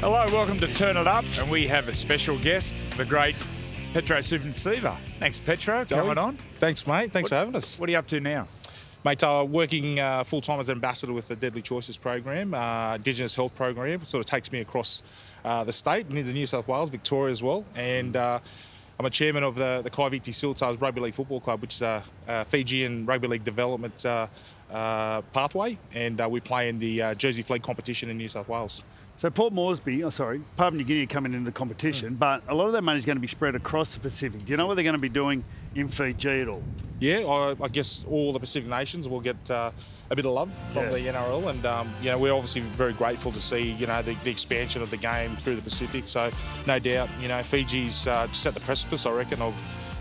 Hello, welcome to Turn It Up, and we have a special guest, the great Petro Civoniceva. Thanks, Petro, coming on. Thanks, mate. Thanks for having us. What are you up to now? Mate, working full-time as an ambassador with the Deadly Choices program, Indigenous Health program. It sort of takes me across the state and into New South Wales, Victoria as well. And I'm a chairman of the Coyne Rugby League Football Club, which is a Fijian rugby league development pathway. And we play in the Jersey Flag competition in New South Wales. So Port Moresby, Papua New Guinea coming into the competition, but a lot of that money is going to be spread across the Pacific. Do you know what they're going to be doing in Fiji at all? Yeah, I guess all the Pacific nations will get a bit of love from the NRL, and we're obviously very grateful to see the expansion of the game through the Pacific. So no doubt, Fiji's just at the precipice, I reckon, of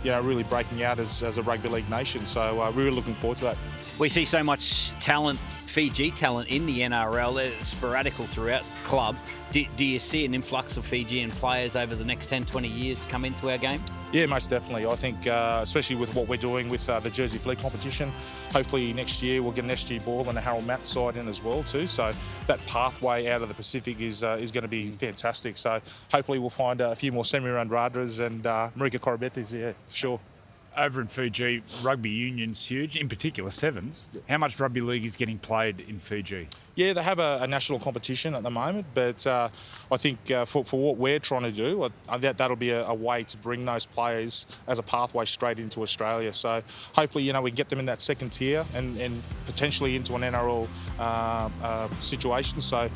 really breaking out as a rugby league nation. So we're really looking forward to that. We see so much talent, Fiji talent in the NRL. They're sporadical throughout clubs. Do you see an influx of Fijian players over the next 10, 20 years come into our game? Yeah, most definitely. I think, especially with what we're doing with the Jersey Flag competition, hopefully next year we'll get an SG Ball and a Harold Matt side in as well too. So that pathway out of the Pacific is going to be fantastic. So hopefully we'll find a few more Semi-Round Radras and Marika Korobetes, yeah, sure. Over in Fiji, rugby union's huge, in particular sevens. How much rugby league is getting played in Fiji? Yeah, they have a national competition at the moment, but I think for what we're trying to do, that'll be a way to bring those players as a pathway straight into Australia. So hopefully, we get them in that second tier and potentially into an NRL situation. So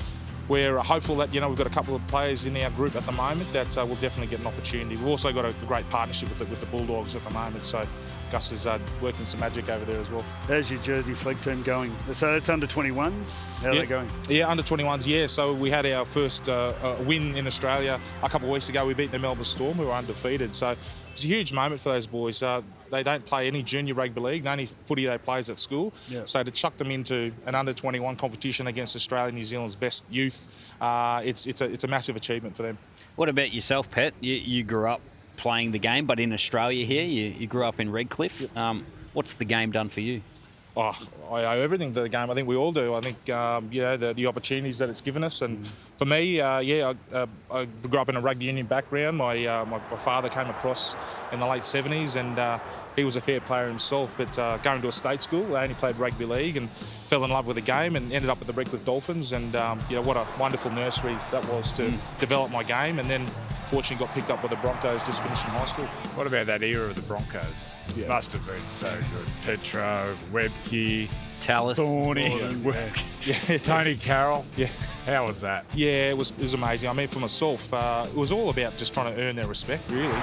we're hopeful that, we've got a couple of players in our group at the moment that will definitely get an opportunity. We've also got a great partnership with the Bulldogs at the moment, so Gus is working some magic over there as well. How's your Jersey Flag team going? So that's under 21s? How are they going? Yeah, under 21s, yeah. So we had our first win in Australia a couple of weeks ago. We beat the Melbourne Storm, who were undefeated. So it's a huge moment for those boys. They don't play any junior rugby league. The only footy they play is at school. Yeah. So to chuck them into an under-21 competition against Australia and New Zealand's best youth, it's a massive achievement for them. What about yourself, Pet? You grew up playing the game, but in Australia here, you grew up in Redcliffe. What's the game done for you? Oh, I owe everything to the game. I think we all do. I think, the opportunities that it's given us. And for me, I grew up in a rugby union background. My father came across in the late 70s and he was a fair player himself, but going to a state school, I only played rugby league and fell in love with the game and ended up at the Redcliffe Dolphins. And, what a wonderful nursery that was to develop my game. And then fortunately got picked up with the Broncos just finishing high school. What about that era of the Broncos? Yeah. Must have been so good. Petro, Webke, Tallis, Thorny, Tony Carroll. Yeah. How was that? Yeah, it was amazing. I mean, for myself, it was all about just trying to earn their respect, really.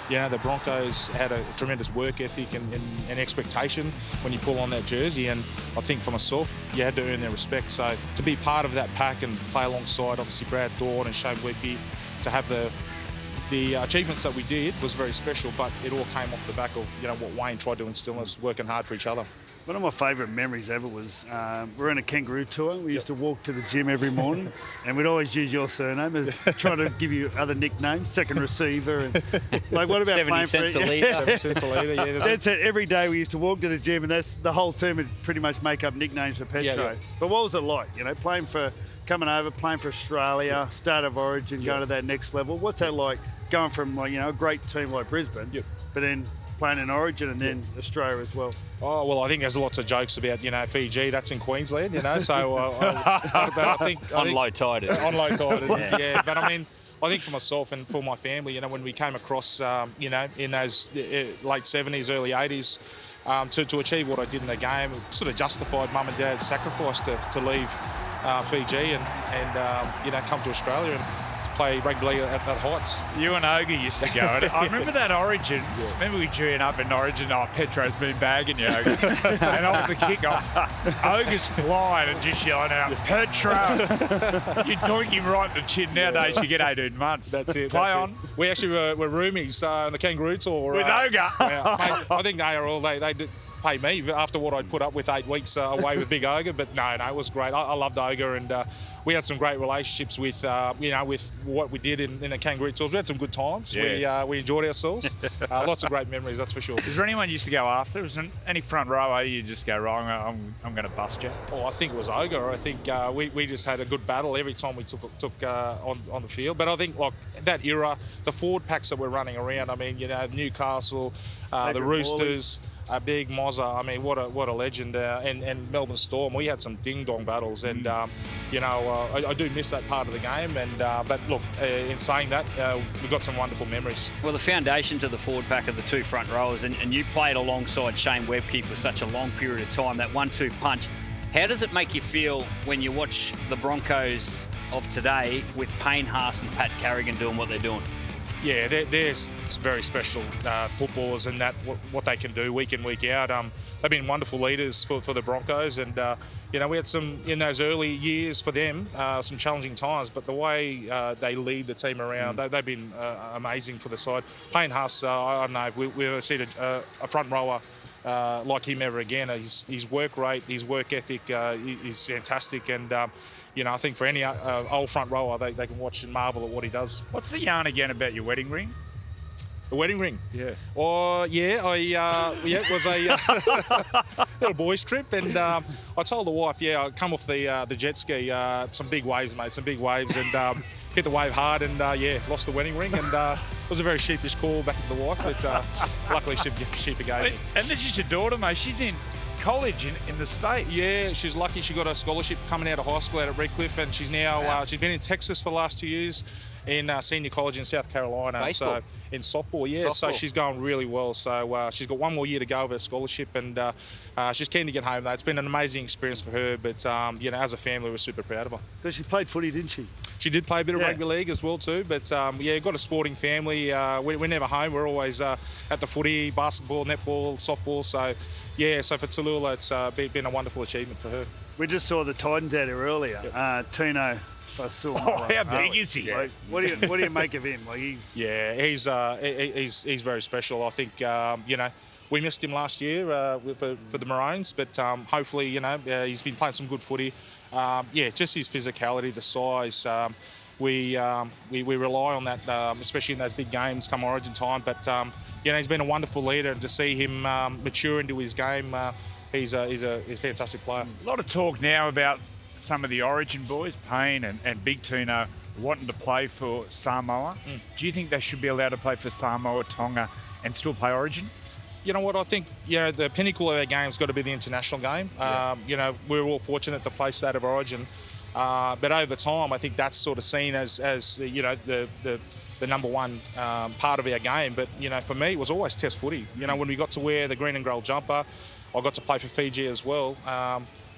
The Broncos had a tremendous work ethic and expectation when you pull on that jersey, and I think for myself, you had to earn their respect. So to be part of that pack and play alongside, obviously, Brad Dawn and Shane Webke, to have the achievements that we did was very special, but it all came off the back of what Wayne tried to instill in us, working hard for each other. One of my favourite memories ever was we were on a kangaroo tour. We used to walk to the gym every morning, and we'd always use your surname as trying to give you other nicknames, second receiver, and what about 70 playing cents for a litre. 7 cents a litre, yeah. That's it. Every day we used to walk to the gym, and that's the whole team would pretty much make up nicknames for Petro. Yeah. But what was it like? Coming over, playing for Australia, start of Origin, going to that next level. What's that like? Going from a great team like Brisbane, but then playing in Origin and then Australia as well. Oh, well, I think there's lots of jokes about, Fiji, that's in Queensland, so I think... On low tide. On low tide, it is, yeah. But I mean, I think for myself and for my family, when we came across, in those late 70s, early 80s, to achieve what I did in the game, it sort of justified Mum and Dad's sacrifice to leave Fiji and come to Australia and play rugby league at Heights. You and Oga used to go. I remember that Origin. Remember we drew up in Origin. Oh, Petro's been bagging you, Oga. And on the kick-off, Oga's flying and just yelling out, Petro! You doink him right in the chin. Nowadays you get 18 months. That's it. Play that's on. It. We actually were roomies on the kangaroo tour. With Oga. Mate, I think ARL, they did pay me after what I'd put up with 8 weeks away with Big Ogre. But no, it was great. I loved Ogre, and we had some great relationships with, with what we did in the Kangaroo Tours. We had some good times. Yeah. We enjoyed ourselves. Lots of great memories, that's for sure. Is there anyone you used to go after? Was there any front rower you just go, wrong, I'm going to bust you? Oh, I think it was Ogre. I think we just had a good battle every time we took on the field. But I think like that era, the forward packs that were running around. I mean, Newcastle, the Roosters, Big Mozza. I mean, what a legend. And Melbourne Storm. We had some ding dong battles, and I do miss that part of the game. And but look, in saying that, we've got some wonderful memories. Well, the foundation to the forward pack of the 2 front rowers, and you played alongside Shane Webke for such a long period of time. That 1-2 punch. How does it make you feel when you watch the Broncos of today with Payne Haas and Pat Carrigan doing what they're doing? Yeah, they're very special footballers, and that what they can do week in, week out. They've been wonderful leaders for the Broncos, and we had some in those early years for them, some challenging times. But the way they lead the team around, they've been amazing for the side. Payne Haas, I don't know, we've never seen a front rower like him ever again. His work rate, his work ethic is fantastic, and I think for any old front rower, they can watch and marvel at what he does. What's the yarn again about your wedding ring? The wedding ring? Yeah. Oh, yeah. It was a little boys' trip, and I told the wife, I come off the jet ski, some big waves, mate, some big waves, and hit the wave hard, and lost the wedding ring, and it was a very sheepish call back to the wife, but luckily she forgave me. And this is your daughter, mate. She's in college in the States. Yeah, she's lucky. She got a scholarship coming out of high school out at Redcliffe, and she's now she's been in Texas for the last 2 years in senior college in South Carolina. Baseball. So in softball, yeah. Softball. So she's going really well. So she's got one more year to go of her scholarship, and she's keen to get home though. It's been an amazing experience for her, but as a family, we're super proud of her. Because she played footy, didn't she? She did play a bit of rugby league as well too, but got a sporting family. We're never home. We're always at the footy, basketball, netball, softball. So so for Tallulah, it's been a wonderful achievement for her. We just saw the Titans out here earlier. Tino Fasul. How big is he? Like, what do you make of him? Like he's he's very special. I think we missed him last year for the Maroons, but hopefully he's been playing some good footy. Just his physicality, the size. We rely on that, especially in those big games come Origin time. But he's been a wonderful leader, and to see him mature into his game, he's a fantastic player. A lot of talk now about some of the Origin boys, Payne and Big Tino, wanting to play for Samoa. Do you think they should be allowed to play for Samoa, Tonga, and still play Origin? You know what, I think the pinnacle of our game's got to be the international game. We're all fortunate to play State of Origin, but over time I think that's sort of seen as the number one part of our game. But for me it was always Test footy. When we got to wear the green and gold jumper, I got to play for Fiji as well.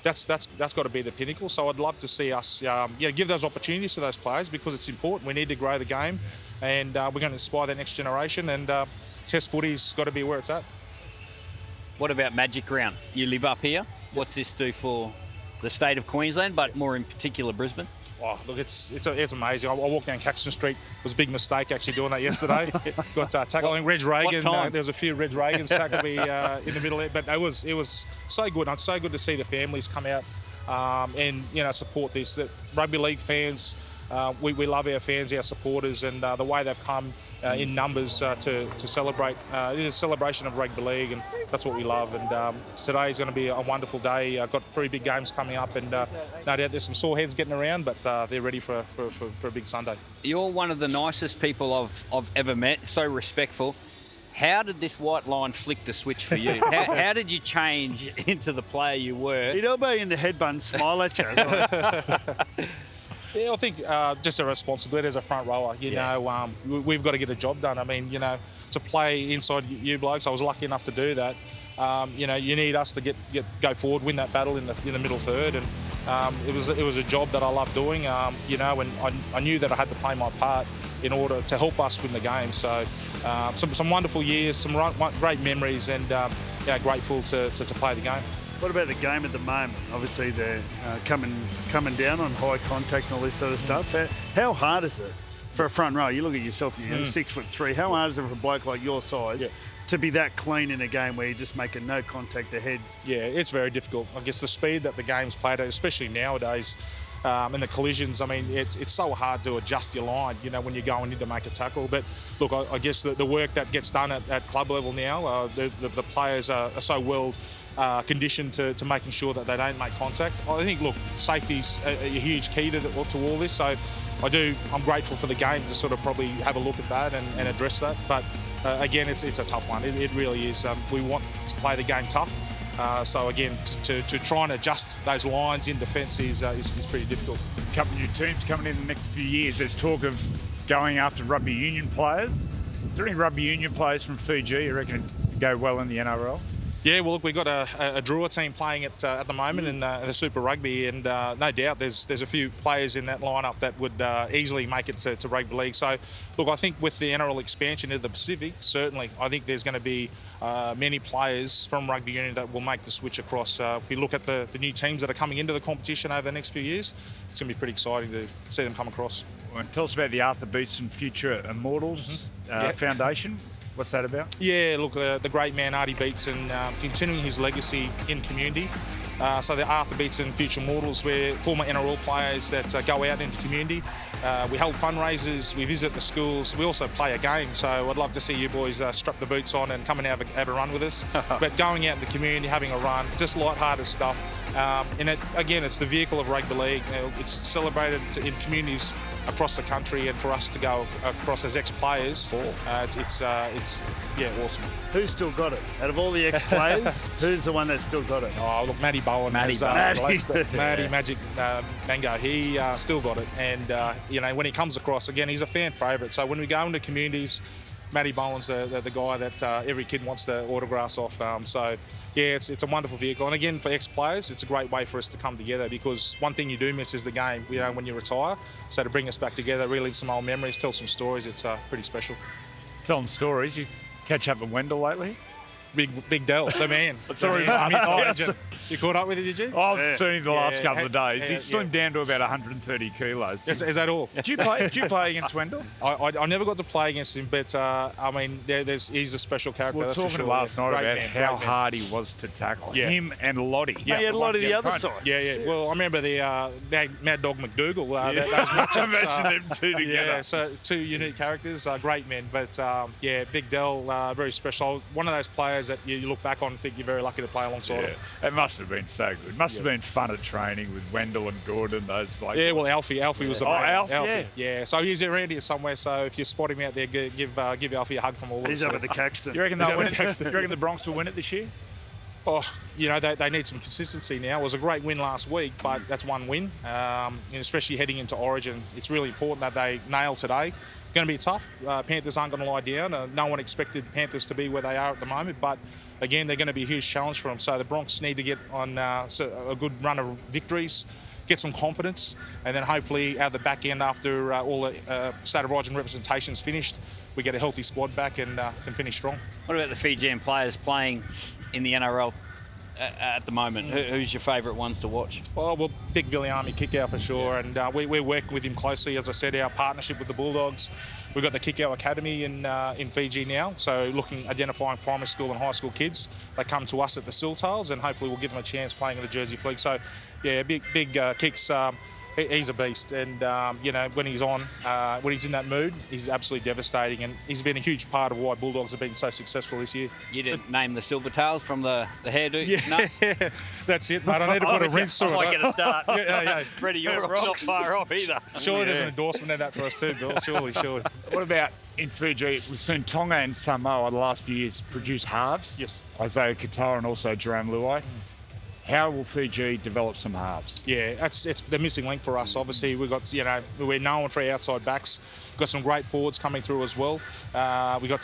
That's got to be the pinnacle. So I'd love to see us give those opportunities to those players, because it's important. We need to grow the game, and we're going to inspire that next generation, and Test footy's got to be where it's at. What about Magic Round? You live up here. What's this do for the state of Queensland, but more in particular Brisbane? Oh, look, it's amazing. I walked down Caxton Street. It was a big mistake actually doing that yesterday. Got tackled. I think Reg Reagan. There was a few Reg Reagans tackled me in the middle there, but it was so good. It's so good to see the families come out and support this. The rugby league fans. We love our fans, our supporters, and the way they've come in numbers to celebrate. It is a celebration of rugby league, and that's what we love. And today is going to be a wonderful day. I've got 3 big games coming up, and no doubt there's some sore heads getting around, but they're ready for a big Sunday. You're one of the nicest people I've ever met, so respectful. How did this white line flick the switch for you? How did you change into the player you were? He'd elbow you in the headbutt and smile at you. Yeah, I think just a responsibility as a front rower. We've got to get a job done. I mean, to play inside you blokes, I was lucky enough to do that. You need us to go forward, win that battle in the middle third, and it was a job that I loved doing. And I knew that I had to play my part in order to help us win the game. So some wonderful years, some great memories, and grateful to play the game. What about the game at the moment? Obviously, they're coming down on high contact and all this sort of stuff. How hard is it for a front row? You look at yourself, you're 6'3". How hard is it for a bloke like your size to be that clean in a game where you're just making no contact to heads? Yeah, it's very difficult. I guess the speed that the game's played at, especially nowadays, and the collisions, I mean, it's so hard to adjust your line, you know, when you're going in to make a tackle. But look, I guess the work that gets done at club level now, the players are so well conditioned to making sure that they don't make contact. I think, look, safety's a huge key to all this. So I'm grateful for the game to sort of probably have a look at that and address that. But again, it's a tough one. It really is. We want to play the game tough. So again, to try and adjust those lines in defence is pretty difficult. A couple of new teams coming in the next few years. There's talk of going after rugby union players. Is there any rugby union players from Fiji you reckon go well in the NRL? Yeah, well, look, we've got a Drua team playing at the moment in the Super Rugby, and no doubt there's a few players in that lineup that would easily make it to Rugby League. So, look, I think with the NRL expansion into the Pacific, certainly, I think there's going to be many players from Rugby Union that will make the switch across. If you look at the new teams that are coming into the competition over the next few years, it's going to be pretty exciting to see them come across. Well, tell us about the Arthur Beetson Future Immortals Foundation. What's that about? Yeah, look, the great man Artie Beetson continuing his legacy in community. So the Arthur Beetson Future Immortals, we're former NRL players that go out into community. We hold fundraisers, we visit the schools, we also play a game. So I'd love to see you boys strap the boots on and come and have a run with us. But going out in the community, having a run, just light-hearted stuff. And again, it's the vehicle of Rugby League. It's celebrated in communities across the country, and for us to go across as ex-players, it's awesome. Who's still got it? Out of all the ex-players, who's the one that's still got it? Oh, look, Matty Bowen. Matty Magic Mango, he still got it. And, you know, when he comes across, again, he's a fan favourite. So when we go into communities, Matty Bowen's the guy that every kid wants the autographs off. So, yeah, it's a wonderful vehicle. And again, for ex-players, it's a great way for us to come together, because one thing you do miss is the game, you know, when you retire. So to bring us back together, relive some old memories, tell some stories, it's pretty special. Telling stories, you catch up with Wendell lately? Big Dell, the man. Sorry, you caught up with it, did you? I've seen him the last couple of days. He's slimmed down to about 130 kilos. Is that all? Did you play against Wendell? I never got to play against him, but I mean, he's a special character. We were talking last night about how hard he was to tackle. Yeah. Him and Lottie. Yeah, he had Lottie the other side. Yeah. Well, I remember the Mad Dog McDougall. I mentioned them two together. Yeah, so two unique characters, great men. But Big Dell, very special. One of those players that you look back on and think you're very lucky to play alongside him. It must have been so good. Must have been fun at training with Wendell and Gordon, those blokes. Yeah, well, Alfie was the man. Alfie. Yeah. So he's around here somewhere. So if you spot him out there, give Alfie a hug from all of us. He's up at the Caxton. Do you reckon they'll win? Do you reckon the Bronx will win it this year? Oh, you know, they need some consistency now. It was a great win last week, but that's one win. And especially heading into Origin, it's really important that they nail today. Going to be tough. Panthers aren't going to lie down. No one expected Panthers to be where they are at the moment, but again, they're going to be a huge challenge for them. So the Bronx need to get on a good run of victories, get some confidence, and then hopefully out the back end, after all the State of Origin representation's finished, we get a healthy squad back and can finish strong. What about the Fijian players playing in the NRL at the moment? Who's your favourite ones to watch? Well, big Viliami kick-out for sure, and we're working with him closely. As I said, our partnership with the Bulldogs. We've got the Kick-Out Academy in Fiji now, so identifying primary school and high school kids. They come to us at the Siltails, and hopefully we'll give them a chance playing in the Jersey Fleet. So, yeah, big Kicks. He's a beast, and you know, when he's in that mood, he's absolutely devastating, and he's been a huge part of why Bulldogs have been so successful this year. You didn't name the Silvertails from the hairdo? Yeah, no? That's it, mate. I need to put a rinse through it. I might get a start. Yeah. Freddie, you're not far off either. Surely there's an endorsement of that for us too, Bill. Surely. What about in Fiji? We've seen Tonga and Samoa the last few years produce halves. Yes. Isaiah Katara and also Jerome Luai. How will Fiji develop some halves? Yeah, it's the missing link for us. Obviously, we're known for our outside backs. We've got some great forwards coming through as well. We got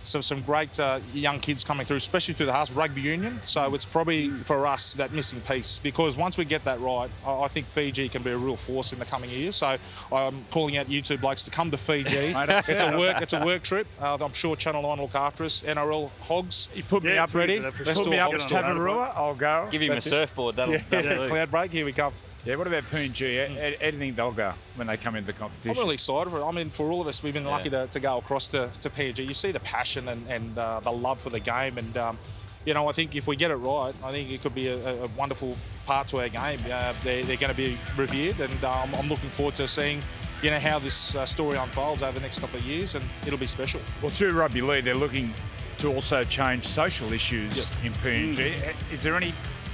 some great young kids coming through, especially through the halves, rugby union. So it's probably for us that missing piece, because once we get that right, I think Fiji can be a real force in the coming years. So I'm calling out you two blokes to come to Fiji. It's a work trip. I'm sure Channel 9 will look after us. NRL Hogs. You put me up ready. Let's put me up to Tavarua. I'll go. Give him a surfboard. That'll do. Cloud break. Here we come. Yeah, what about P&G? Anything they'll go when they come into the competition? I'm really excited for it. I mean, for all of us, we've been lucky to go across to P&G. You see the passion and the love for the game. And, I think if we get it right, I think it could be a wonderful part to our game. They're going to be revered, and I'm looking forward to seeing how this story unfolds over the next couple of years, and it'll be special. Well, through Rugby League, they're looking to also change social issues in P&G. Is there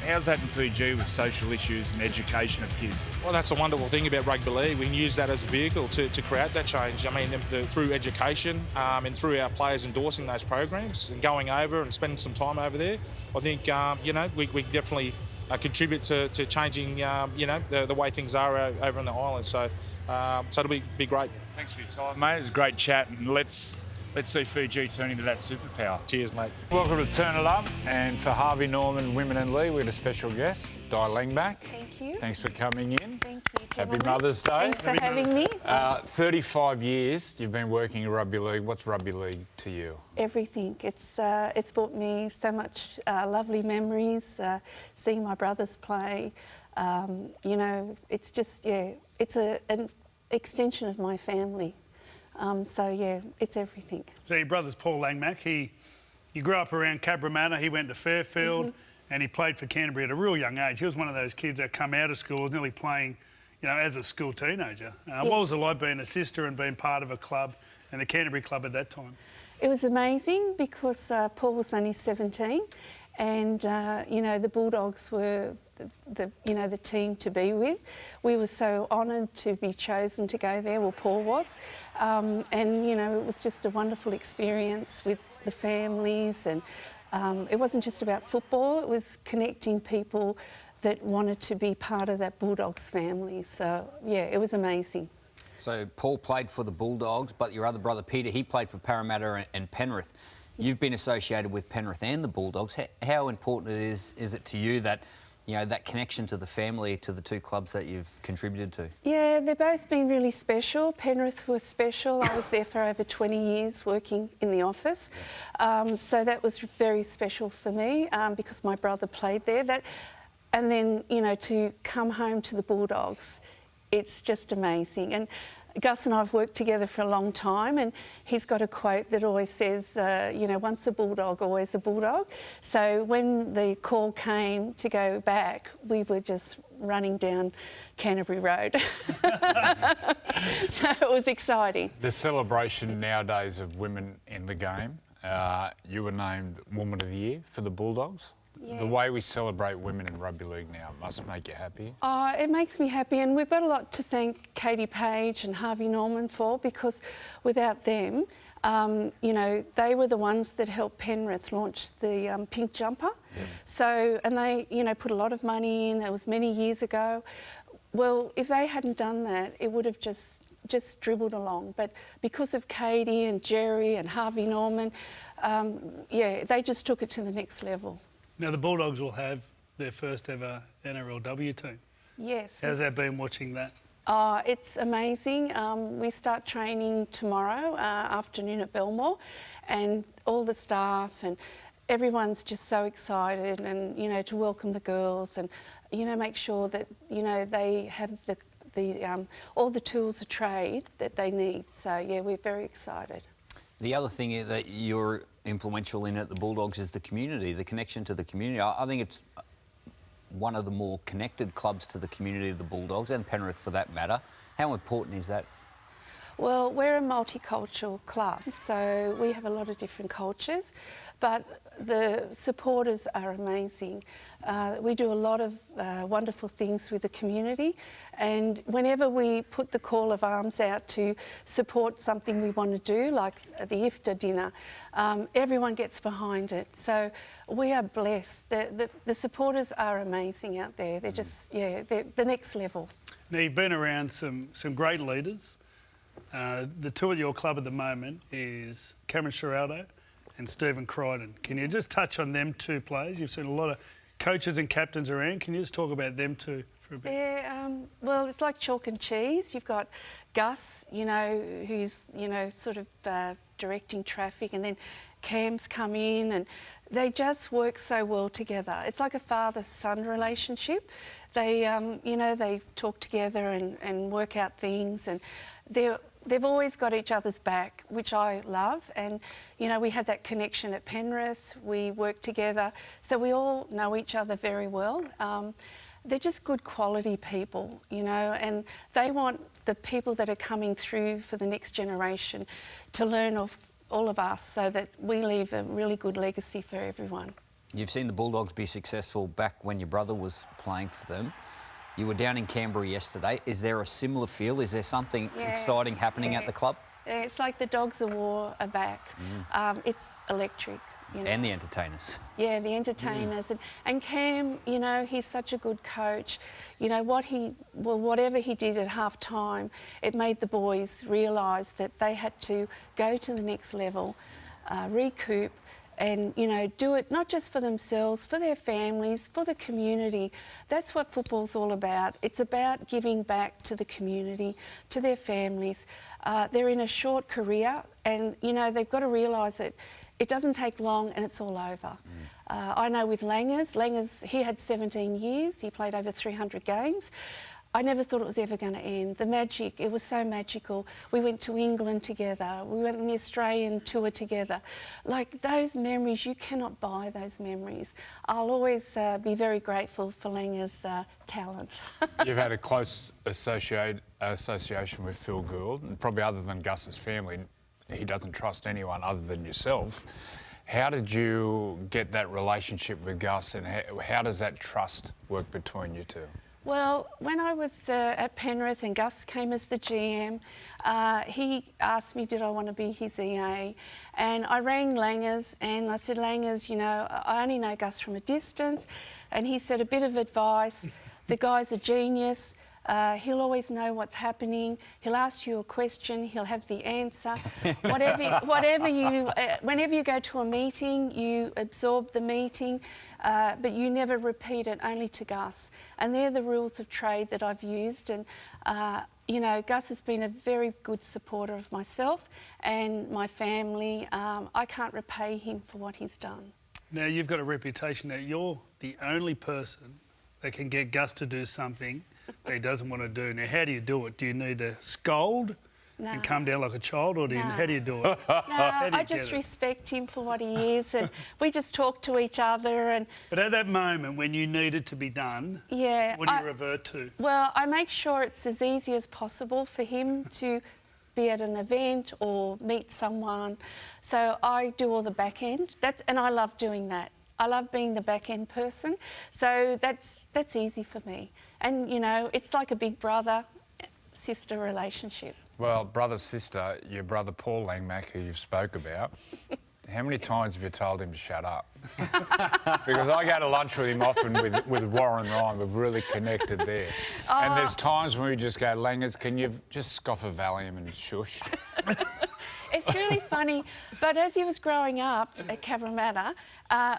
how's that in Fiji with social issues and education of kids? Well, that's a wonderful thing about Rugby League. We can use that as a vehicle to create that change. I mean, through education and through our players endorsing those programs and going over and spending some time over there, I think, we definitely contribute to changing, the way things are over on the island. So it'll be great. Thanks for your time, mate. It was a great chat, and let's see Fiji turn into that superpower. Cheers, mate. Welcome to Turn It Up, and for Harvey Norman Women in League, we had a special guest, Di Langmack. Thank you. Thanks for coming in. Thank you. Happy Mother's Day. Thanks for having me. 35 years you've been working in Rugby League. What's Rugby League to you? Everything. It's brought me so much lovely memories, seeing my brothers play. It's just, it's an extension of my family. It's everything. So your brother's Paul Langmack. He grew up around Cabramatta. He went to Fairfield and he played for Canterbury at a real young age. He was one of those kids that come out of school nearly playing, as a school teenager. What was it like being a sister and being part of a club and the Canterbury club at that time? It was amazing because Paul was only 17 and, the Bulldogs were the team to be with. We were so honoured to be chosen to go there, well, Paul was. It was just a wonderful experience with the families, and it wasn't just about football, it was connecting people that wanted to be part of that Bulldogs family. So, it was amazing. So Paul played for the Bulldogs, but your other brother Peter, he played for Parramatta and Penrith. You've been associated with Penrith and the Bulldogs. How important is it to you that that connection to the family, to the two clubs that you've contributed to? Yeah, they've both been really special. Penrith was special. I was there for over 20 years working in the office. So that was very special for me because my brother played there. And then, to come home to the Bulldogs, it's just amazing. And Gus and I have worked together for a long time, and he's got a quote that always says, once a Bulldog, always a Bulldog. So when the call came to go back, we were just running down Canterbury Road. So it was exciting. The celebration nowadays of women in the game, you were named Woman of the Year for the Bulldogs. Yeah. The way we celebrate women in Rugby League now must make you happy. Oh, it makes me happy, and we've got a lot to thank Katie Page and Harvey Norman for, because without them, they were the ones that helped Penrith launch the pink jumper. Yeah. So, and they, put a lot of money in. It was many years ago. Well, if they hadn't done that, it would have just dribbled along. But because of Katie and Jerry and Harvey Norman, they just took it to the next level. Now, the Bulldogs will have their first ever NRLW team. Yes. How's that been watching that? It's amazing. We start training tomorrow afternoon at Belmore, and all the staff and everyone's just so excited, and, to welcome the girls and, make sure that, they have all the tools of trade that they need. So, we're very excited. The other thing that you're influential in at the Bulldogs is the community, the connection to the community. I think it's one of the more connected clubs to the community of the Bulldogs, and Penrith for that matter. How important is that? Well, we're a multicultural club, so we have a lot of different cultures, but the supporters are amazing. We do a lot of wonderful things with the community, and whenever we put the call of arms out to support something we want to do, like the iftar dinner, everyone gets behind it. So we are blessed. The supporters are amazing out there. They're just, they're the next level. Now, you've been around some great leaders. The two at your club at the moment is Cameron Ciraldo and Stephen Crichton. Can you just touch on them two players? You've seen a lot of coaches and captains around. Can you just talk about them two for a bit? Yeah, well, it's like chalk and cheese. You've got Gus, who's, sort of directing traffic, and then Cam's come in, and they just work so well together. It's like a father-son relationship. They, you know, they talk together and work out things, and they've always got each other's back, which I love. And, you know, we had that connection at Penrith. We work together, so we all know each other very well. They're just good quality people, you know, and they want the people that are coming through for the next generation to learn off all of us so that we leave a really good legacy for everyone. You've seen the Bulldogs be successful back when your brother was playing for them. You were down in Canberra yesterday. Is there a similar feel? Is there something exciting happening at the club? Yeah, it's like the Dogs of War are back. It's electric. You know. And the entertainers. Yeah, the entertainers. And Cam, you know, he's such a good coach. You know, whatever he did at half time, it made the boys realise that they had to go to the next level, recoup, and, you know, do it not just for themselves, for their families, for the community. That's what football's all about. It's about giving back to the community, to their families. They're in a short career, and, you know, they've got to realise that it doesn't take long and it's all over. I know with Langers, he had 17 years. He played over 300 games. I never thought it was ever going to end. The magic, it was so magical. We went to England together. We went on the Australian tour together. Like, those memories, you cannot buy those memories. I'll always be very grateful for Langer's talent. You've had a close association with Phil Gould, and probably other than Gus's family, he doesn't trust anyone other than yourself. How did you get that relationship with Gus, and how does that trust work between you two? Well, when I was at Penrith and Gus came as the GM, he asked me did I want to be his EA, and I rang Langers and I said, Langers, you know, I only know Gus from a distance, and he said a bit of advice, the guy's a genius. He'll always know what's happening. He'll ask you a question. He'll have the answer. Whenever you go to a meeting, you absorb the meeting, but you never repeat it, only to Gus. And they're the rules of trade that I've used. And you know, Gus has been a very good supporter of myself and my family. I can't repay him for what he's done. Now, you've got a reputation that you're the only person that can get Gus to do something that he doesn't want to do. Now, how do you do it? Do you need to scold and come down like a child, or how do you do it? No, I just respect him for what he is, and we just talk to each other. But at that moment when you need it to be done, what do you revert to? Well, I make sure it's as easy as possible for him to be at an event or meet someone. So I do all the back end, and I love doing that. I love being the back end person, so that's easy for me. And, you know, it's like a big brother-sister relationship. Well, brother-sister, your brother Paul Langmack, who you've spoke about, how many times have you told him to shut up? Because I go to lunch with him often with Warren Ryan. We've really connected there. And there's times when we just go, Langers, can you just scoff a Valium and shush? It's really funny, but as he was growing up at Cabramatta,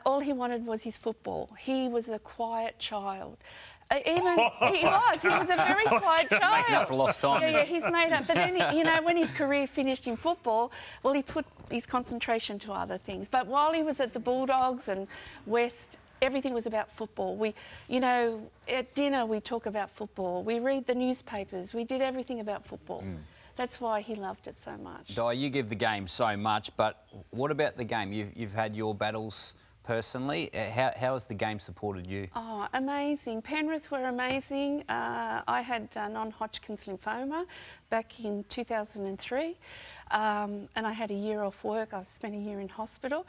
all he wanted was his football. He was a quiet child. He was a very quiet child. Making up for lost time. Yeah, he's made up. But then, you know, when his career finished in football, well, he put his concentration to other things. But while he was at the Bulldogs and West, everything was about football. We, you know, at dinner we talk about football. We read the newspapers. We did everything about football. That's why he loved it so much. Di, you give the game so much, but what about the game? You've had your battles personally. How has the game supported you? Oh, amazing. Penrith were amazing. I had non-Hodgkin's lymphoma back in 2003, and I had a year off work. I spent a year in hospital.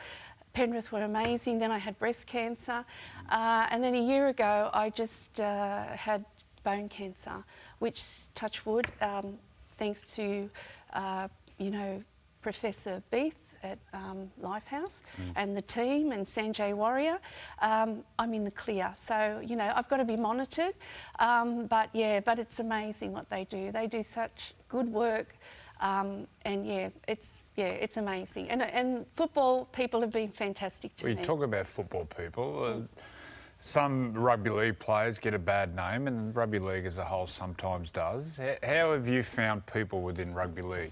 Penrith were amazing. Then I had breast cancer, and then a year ago I just had bone cancer, which, touch wood, thanks to, you know, Professor Beath at Lifehouse and the team and Sanjay Warrior, I'm in the clear. So, you know, I've got to be monitored. But it's amazing what they do. They do such good work. And it's amazing. And football people have been fantastic to me. We talk about football people. Some rugby league players get a bad name, and rugby league as a whole sometimes does. How have you found people within rugby league?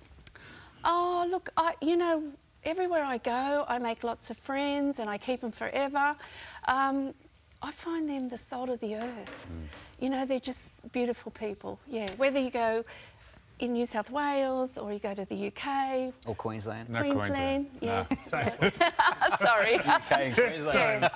Oh, look, you know, everywhere I go, I make lots of friends and I keep them forever. I find them the salt of the earth. You know, they're just beautiful people. Yeah, whether you go in New South Wales or you go to the UK. Or Queensland. No, Queensland, yes. No. Sorry. UK and Queensland.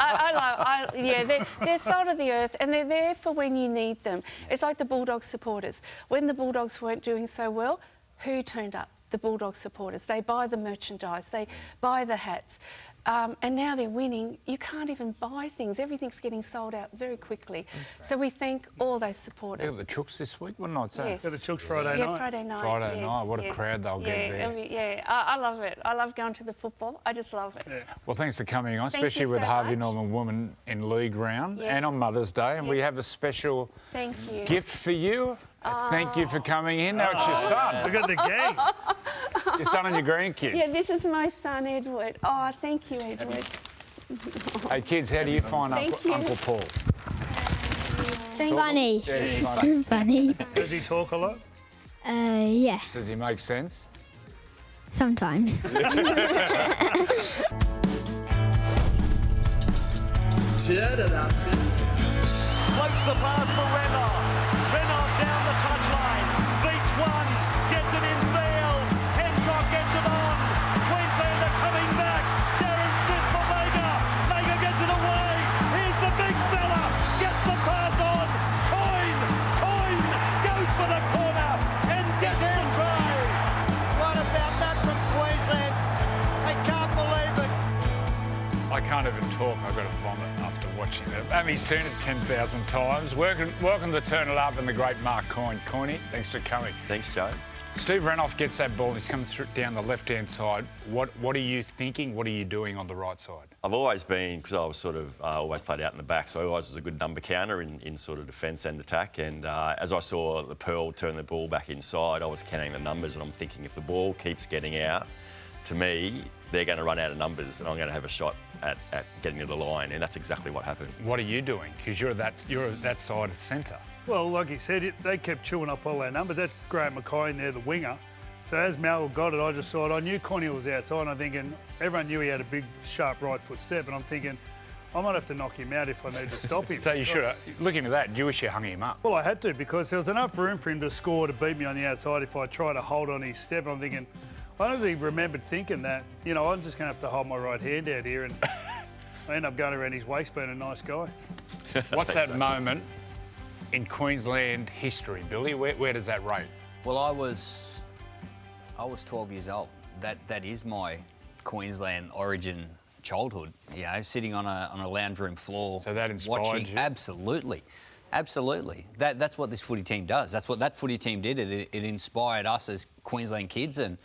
Yeah, they're salt of the earth and they're there for when you need them. It's like the Bulldogs supporters. When the Bulldogs weren't doing so well, who turned up? The Bulldogs supporters. They buy the merchandise, they buy the hats. And now they're winning. You can't even buy things. Everything's getting sold out very quickly. So we thank all those supporters. Yeah, the Chooks this week, what night's that? Yes. Got the Chooks Friday night. Yeah, Friday night. Friday yes, night, what a yeah. crowd they'll get there. Yeah, I love it. I love going to the football. I just love it. Yeah. Well, thanks for coming on, Thank especially you with so Harvey much. Norman Women in League round Yes. and on Mother's Day. And we Yes. have a special Thank you. gift for you. Thank you for coming in. Now it's your son. Look at the gang. Your son and your grandkids. Yeah, this is my son, Edward. Oh, thank you, Edward. Hey, kids, how do you find Thank you. Uncle Paul? Funny. Yeah, he's funny. Funny. Does he talk a lot? Yeah, Does he make sense? sometimes. Floats the pass for Renard. Renard down the touchline. Beats one. Gets it in field. Hancock gets it on. Queensland are coming back. Darren Smith for Vega. Vega gets it away. Here's the big fella. Gets the pass on. Coyne goes for the corner and gets the try. What about that from Queensland? I can't believe it. I can't even talk. I've got to vomit after watching it. I've only seen it 10,000 times. Welcome to Turn It Up and the great Mark Coyne. Coyne, thanks for coming. Thanks, Joe. Steve Renouf gets that ball. He's coming through down the left-hand side. What are you thinking? What are you doing on the right side? I've always been, because I was sort of always played out in the back, so I always was a good number counter in sort of defence and attack. And as I saw the Pearl turn the ball back inside, I was counting the numbers and I'm thinking if the ball keeps getting out, to me, they're going to run out of numbers and I'm going to have a shot at getting to the line. And that's exactly what happened. What are you doing? Because you're that side of centre. Well, like you said, they kept chewing up all our numbers. That's Graham Mackay in there, the winger. So as Mal got it, I just saw it. I knew Coyne was outside, and I'm thinking, everyone knew he had a big, sharp right foot step, and I'm thinking, I might have to knock him out if I need to stop him. So you should have, looking at that, you wish you hung him up. Well, I had to, because there was enough room for him to score to beat me on the outside if I tried to hold on his step. And I'm thinking, I honestly remembered thinking that, you know, I'm just going to have to hold my right hand out here, and I end up going around his waist being a nice guy. What's that moment in Queensland history, Billy? Where does that rate? Well, I was 12 years old. That is my Queensland origin childhood. You know, sitting on a lounge room floor. So that inspired watching, you? Absolutely. That's what this footy team does. That's what that footy team did. It inspired us as Queensland kids, and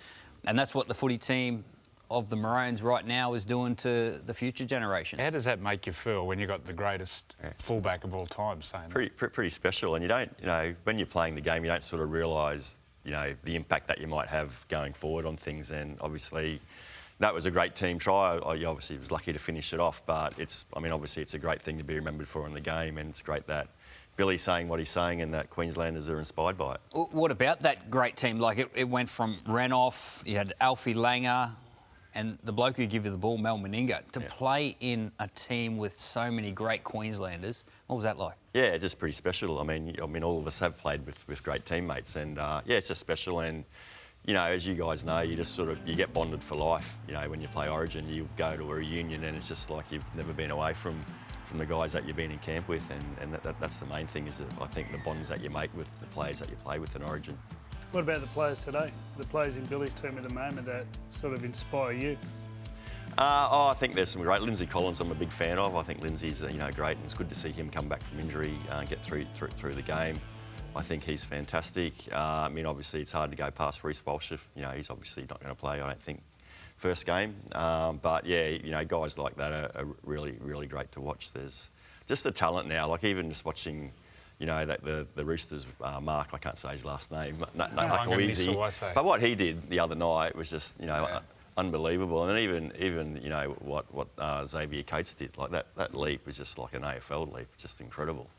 that's what the footy team of the Maroons right now is doing to the future generations. How does that make you feel when you got the greatest fullback of all time saying that? Pretty special. And you don't, you know, when you're playing the game, you don't sort of realise, you know, the impact that you might have going forward on things. And obviously, that was a great team try. I obviously was lucky to finish it off, but obviously it's a great thing to be remembered for in the game, and it's great that Billy's saying what he's saying and that Queenslanders are inspired by it. What about that great team? Like, it went from Renouf, you had Alfie Langer, and the bloke who give you the ball, Mel Meninga, to play in a team with so many great Queenslanders. What was that like? Yeah, it's just pretty special. I mean, all of us have played with great teammates, and yeah, it's just special. And you know, as you guys know, you just you get bonded for life. You know, when you play Origin, you go to a reunion, and it's just like you've never been away from the guys that you've been in camp with, and that's the main thing. Is that I think the bonds that you make with the players that you play with in Origin. What about the players today? The players in Billy's team at the moment that sort of inspire you? I think there's some great. Lindsay Collins, I'm a big fan of. I think Lindsay's great, and it's good to see him come back from injury, get through the game. I think he's fantastic. I mean, obviously it's hard to go past Reece Walsh. You know, he's obviously not going to play, I don't think, first game. But yeah, you know, guys like that are really, really great to watch. There's just the talent now. Like even just watching, you know, that the Roosters, Mark, I can't say his last name, not easy. But what he did the other night was just, you know, unbelievable. And then even you know what Xavier Coates did, like that leap was just like an AFL leap. It's just incredible.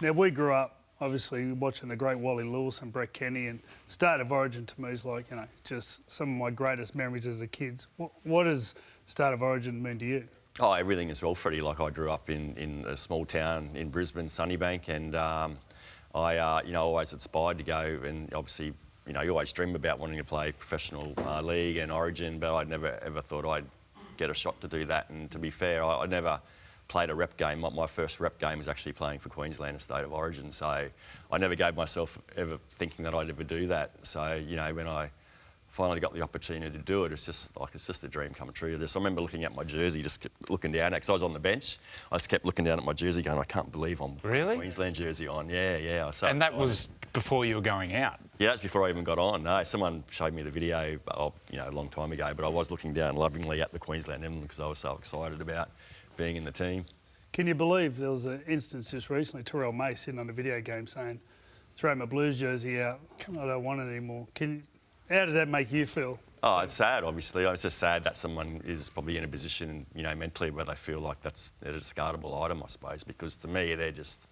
Now we grew up obviously watching the great Wally Lewis and Brett Kenny, and State of Origin to me is like, just some of my greatest memories as a kid. What does State of Origin mean to you? Oh, everything as well, Freddie. Like, I grew up in a small town in Brisbane, Sunnybank, and I always aspired to go, and obviously, you always dream about wanting to play professional league and Origin, but I never ever thought I'd get a shot to do that. And to be fair, I never played a rep game. My first rep game was actually playing for Queensland and State of Origin, so I never gave myself ever thinking that I'd ever do that. So, when I finally got the opportunity to do it, it's just a dream come true. I remember looking at my jersey, just kept looking down, because I was on the bench. I just kept looking down at my jersey going, I can't believe I'm really? Queensland jersey on. Yeah. I was so and that excited. was before you were going out? Yeah, that's before I even got on. No, someone showed me the video, a long time ago, but I was looking down lovingly at the Queensland emblem because I was so excited about being in the team. Can you believe there was an instance just recently, Terrell May sitting on a video game saying, throw my Blues jersey out, I don't want it anymore. How does that make you feel? Oh, it's sad, obviously. It's just sad that someone is probably in a position, mentally where they feel like that's a discardable item, I suppose, because to me, they're just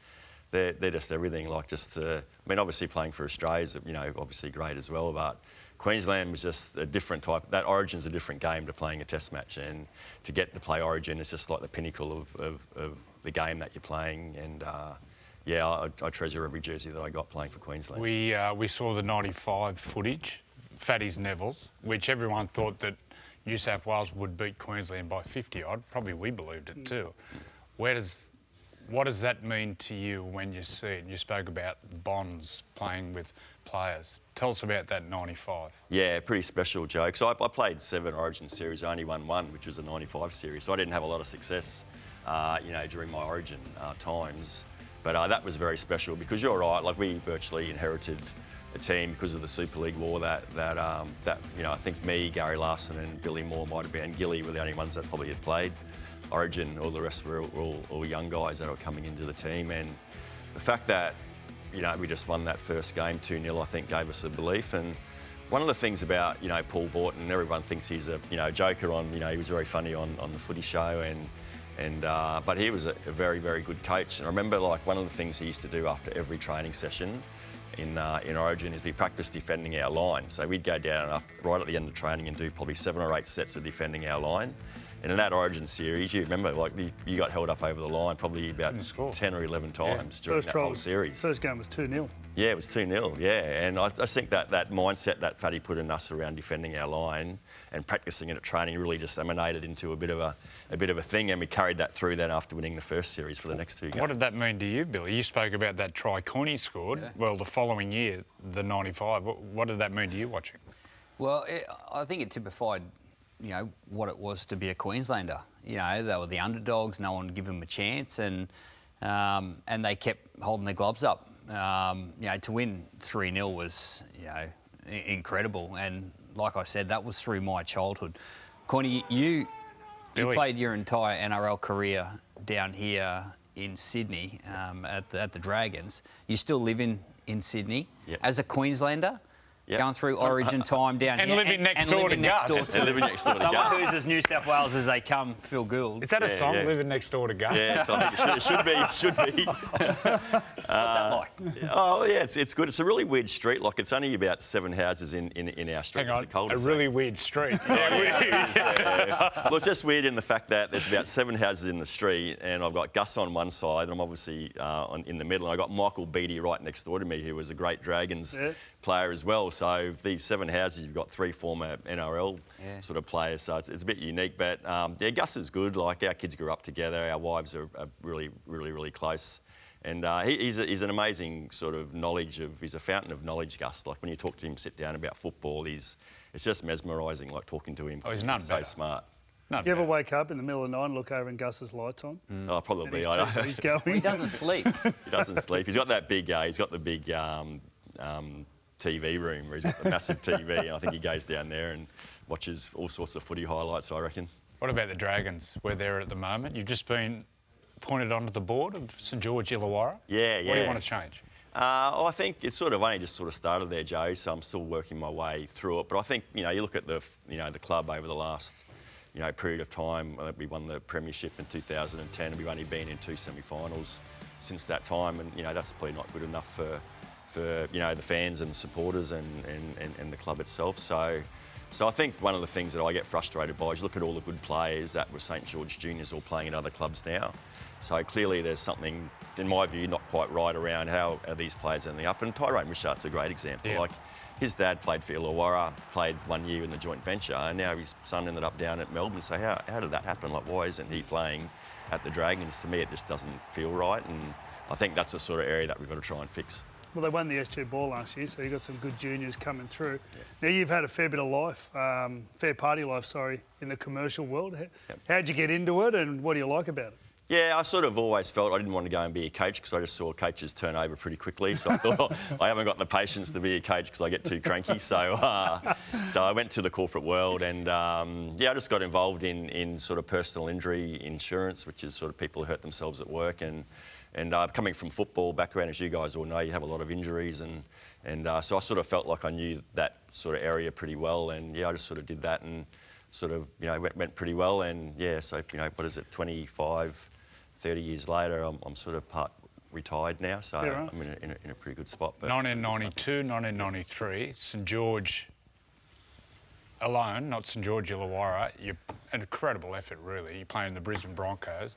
everything. Obviously playing for Australia is, obviously great as well, but Queensland was just a different type. That Origin's a different game to playing a test match, and to get to play Origin is just like the pinnacle of the game that you're playing. And I treasure every jersey that I got playing for Queensland. We saw the 95 footage, Fatty's Neville's, which everyone thought that New South Wales would beat Queensland by 50 odd. Probably we believed it too. What does that mean to you when you see it? You spoke about bonds playing with players. Tell us about that 95. Yeah, pretty special, Joe. So I played 7 Origin series, I only won 1, which was a 95 series. So I didn't have a lot of success, during my Origin times. But that was very special because you're right. Like, we virtually inherited a team because of the Super League war that I think me, Gary Larson and Billy Moore might have been, and Gilly were the only ones that probably had played Origin. All the rest were all young guys that were coming into the team, and the fact that we just won that first game 2-0, I think gave us a belief. And one of the things about Paul Vaughton, everyone thinks he's a joker on, he was very funny on the Footy show, but he was a very, very good coach. And I remember, like, one of the things he used to do after every training session in Origin is we practice defending our line. So we'd go down right at the end of training and do probably 7 or 8 sets of defending our line. And in that Origin series, you remember, like, you got held up over the line probably about 10 or 11 times during that whole series. First game was 2-0. Yeah, it was 2-0, yeah. And I think that mindset that Fatty put in us around defending our line and practicing it at training really just emanated into a bit of a thing, and we carried that through then after winning the first series for the next 2 games. What did that mean to you, Billy? You spoke about that try Coyne scored. Yeah. Well, the following year, the 95. What did that mean to you watching? Well, I think it typified, what it was to be a Queenslander. They were the underdogs. No one would give them a chance, and they kept holding their gloves up. To win 3-0 was, incredible. And like I said, that was through my childhood. Coyne, you played your entire NRL career down here in Sydney at the Dragons. You still live in Sydney. Yep. As a Queenslander, going through Origin time down and here. Living next door to Gus. And living next door to Gus. Someone who's as New South Wales as they come, Phil Gould. Is that a song, Living Next Door to Gus? Yeah, so I think it should be. What's that like? Oh, yeah, it's good. It's a really weird street. Like, it's only about 7 houses in our street. Hang on, a really weird street. Well, it's just weird in the fact that there's about 7 houses in the street, and I've got Gus on one side, and I'm obviously in the middle, and I've got Michael Beattie right next door to me, who was a great Dragons player as well. So these 7 houses, you've got 3 former NRL sort of players, so it's a bit unique. But Gus is good. Like, our kids grew up together. Our wives are really, really, really close. And he's an amazing sort of he's a fountain of knowledge, Gus. Like, when you talk to him, sit down about football, it's just mesmerising, like, talking to him. Oh, he's none better. So smart. Do you ever wake up in the middle of the night and look over and Gus's lights on? Oh, probably. He's going. He doesn't sleep. He doesn't sleep. He's got that big. He's got the big TV room where he's got the massive TV, and I think he goes down there and watches all sorts of footy highlights, I reckon. What about the Dragons? Where they're at the moment? You've just been appointed onto the board of St George Illawarra. Yeah. What do you want to change? I think it's sort of only just sort of started there, Joe, so I'm still working my way through it. But I think, you look at the club over the last, period of time. We won the premiership in 2010, and we've only been in 2 semi-finals since that time, and that's probably not good enough for the fans and supporters and the club itself. So I think one of the things that I get frustrated by is look at all the good players that were St George Juniors all playing at other clubs now. So clearly there's something, in my view, not quite right around how are these players ending up. And Tyrone Richard's a great example. Yeah. Like his dad played for Illawarra, played 1 year in the joint venture, and now his son ended up down at Melbourne. So how did that happen? Like, why isn't he playing at the Dragons? To me, it just doesn't feel right. And I think that's the sort of area that we've got to try and fix. Well, they won the SG Ball last year, so you've got some good juniors coming through. Yeah. Now, you've had a fair bit of life, fair party life, in the commercial world. How'd you get into it, and what do you like about it? Yeah, I sort of always felt I didn't want to go and be a coach because I just saw coaches turn over pretty quickly. So I thought I haven't got the patience to be a coach because I get too cranky. So I went to the corporate world and, I just got involved in sort of personal injury insurance, which is sort of people who hurt themselves at work. And coming from football background, as you guys all know, you have a lot of injuries. And so I sort of felt like I knew that sort of area pretty well. And, I just sort of did that and sort of, went pretty well. And, so, what is it, 25... 30 years later, I'm sort of part retired now, so right. I'm in a pretty good spot. But 1992, 1993, St George alone, not St George Illawarra, an incredible effort, really. You're playing the Brisbane Broncos.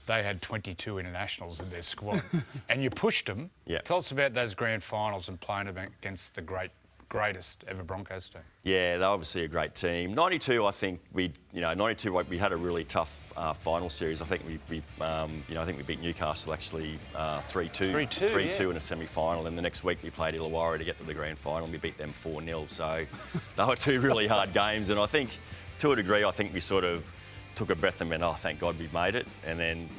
They had 22 internationals in their squad, and you pushed them. Yeah. Tell us about those grand finals and playing against the greatest ever Broncos team. Yeah, they're obviously a great team. 92, I think we had a really tough final series. I think I think we beat Newcastle actually 3-2. 3-2 in a semi-final, and the next week we played Illawarra to get to the grand final. And we beat them 4-0. So they were two really hard games, and I think to a degree, we sort of took a breath and went, oh, thank God we've made it, and then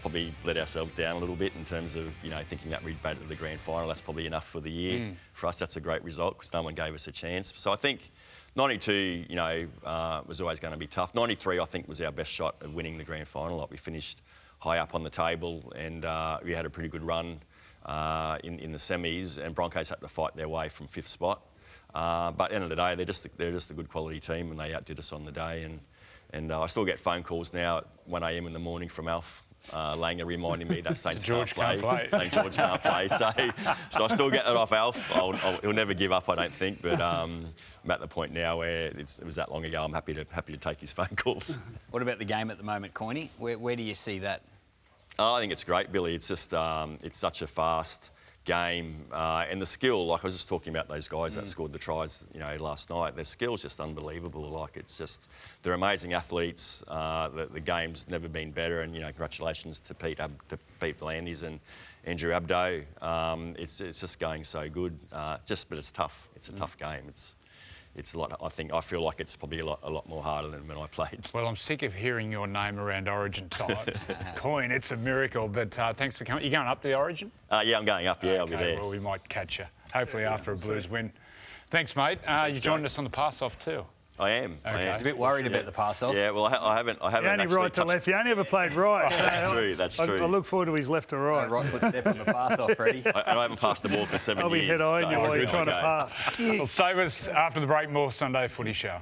probably let ourselves down a little bit in terms of, thinking that we'd made it to the grand final. That's probably enough for the year. For us, that's a great result because no one gave us a chance. So I think 92, was always going to be tough. 93, I think, was our best shot at winning the grand final. Like, we finished high up on the table and we had a pretty good run in the semis, and Broncos had to fight their way from fifth spot. But at the end of the day, they're just a good quality team, and they outdid us on the day. And I still get phone calls now at 1 a.m. in the morning from Alf Langer reminding me that Saints can't play. St George can't play. So I still get that off Alf. He'll never give up, I don't think. But I'm at the point now where it was that long ago. I'm happy to take his phone calls. What about the game at the moment, Coyne? Where do you see that? I think it's great, Billy. It's just it's such a fast game and the skill. Like, I was just talking about those guys that scored the tries, last night. Their skill's just unbelievable. Like, it's just, they're amazing athletes. The game's never been better, and congratulations to Pete V'landys and Andrew Abdo. It's just going so good. But it's tough. It's a tough game. It's a lot. I feel like it's probably a lot more harder than when I played. Well, I'm sick of hearing your name around Origin time. Coyne, it's a miracle. But thanks for coming. You going up to the Origin? Yeah, I'm going up. Yeah, I'll be there. Well, we might catch you. Hopefully after a Blues win. Thanks, mate. You joined us on the pass-off too. I am. Okay. I was a bit worried about the pass-off. Yeah, well, I haven't. You only right to left. You only ever played right. That's true. I look forward to his left to right. Right foot step on the pass-off, Freddie. I haven't passed the ball for 7 years. I'll be head-eye on you while you're trying to pass. Well, stay with us after the break. More Sunday Footy Show.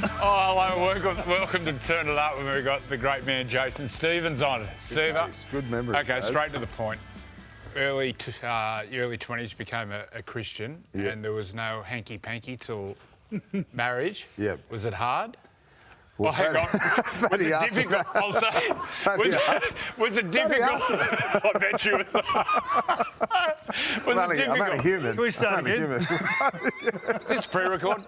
Hello, welcome to Turn It Up, when we've got the great man Jason Stevens on. Steve, good memory. Okay, straight to the point. Early 20s became a Christian, and there was no hanky-panky till marriage. Yeah. Was it hard? Well, hang on. Was it difficult? I'll say. Was it difficult? I bet you. Was it difficult? I'm only human. Can we start again? Is this pre-record?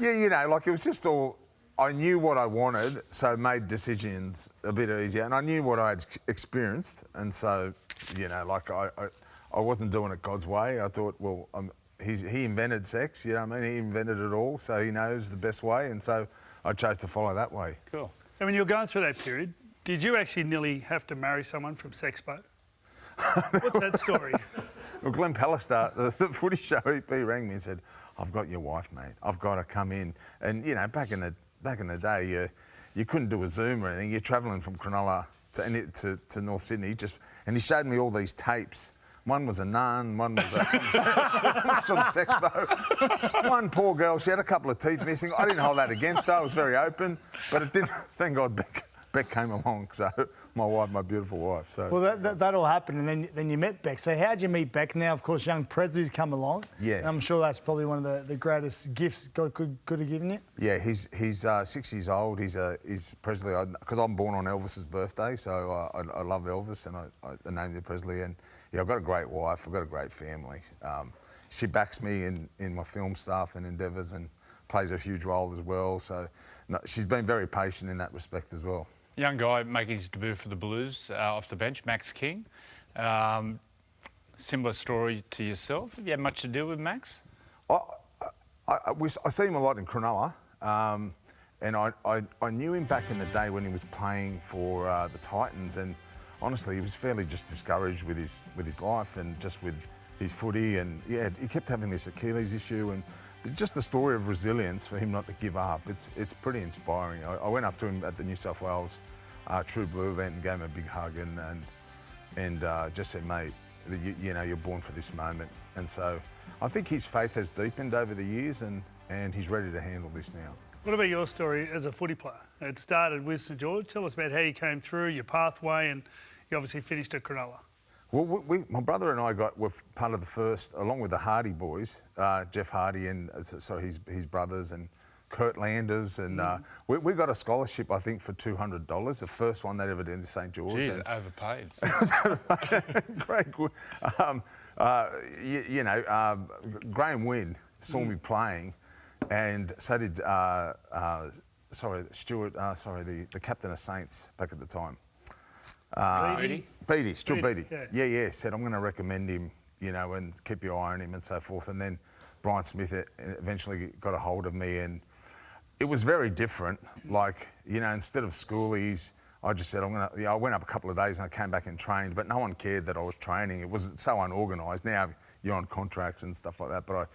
Yeah, like, it was just all. I knew what I wanted, so it made decisions a bit easier, and I knew what I had experienced, and so, like, I wasn't doing it God's way. I thought, well, he invented sex, He invented it all, so he knows the best way, and so I chose to follow that way. Cool. And when you were going through that period, did you actually nearly have to marry someone from Sexpo? What's that story? Well, Glenn Pallister, the Footy Show, he rang me and said, "I've got your wife, mate. I've got to come in." And back in the day, you couldn't do a Zoom or anything. You're travelling from Cronulla to North Sydney, and he showed me all these tapes. One was a nun, one was some Sexpo. One poor girl, she had a couple of teeth missing. I didn't hold that against her. I was very open, but it didn't. Thank God Beck came along, so my wife, my beautiful wife. So Well, that all happened, and then you met Beck. So how'd you meet Beck? Now, of course, young Presley's come along. Yeah. And I'm sure that's probably one of the greatest gifts God could have given you. yeah, he's 6 years old. He's Presley, because I'm born on Elvis's birthday, so I love Elvis, and I named him Presley. And yeah, I've got a great wife. I've got a great family. She backs me in my film stuff and endeavours, and plays a huge role as well. So no, she's been very patient in that respect as well. Young guy making his debut for the Blues off the bench, Max King. Similar story to yourself. Have you had much to do with Max? I see him a lot in Cronulla, and I knew him back in the day when he was playing for the Titans, and honestly, he was fairly just discouraged with his life and just with his footy, and yeah, he kept having this Achilles issue, and just the story of resilience for him not to give up. It's pretty inspiring. I went up to him at the New South Wales True Blue event and gave him a big hug and just said, mate, you know, you're born for this moment. And so I think his faith has deepened over the years, and he's ready to handle this now. What about your story as a footy player? It started with St George. Tell us about how you came through, your pathway, and you obviously finished at Cronulla. Well, my brother and I were part of the first, along with the Hardy boys, Jeff Hardy and his brothers, and Kurt Landers, and we got a scholarship, I think, for $200. The first one they'd ever done to St George. Geez, overpaid. Great. Graham Wynn saw me playing, and so did Stuart. The captain of Saints back at the time. Beattie, Stuart Beattie. Yeah. Said, I'm going to recommend him, you know, and keep your eye on him and so forth. And then Brian Smith eventually got a hold of me, and it was very different. Like, you know, instead of schoolies, I just said, I went up a couple of days and I came back and trained, but no one cared that I was training. It was so unorganised. Now you're on contracts and stuff like that. But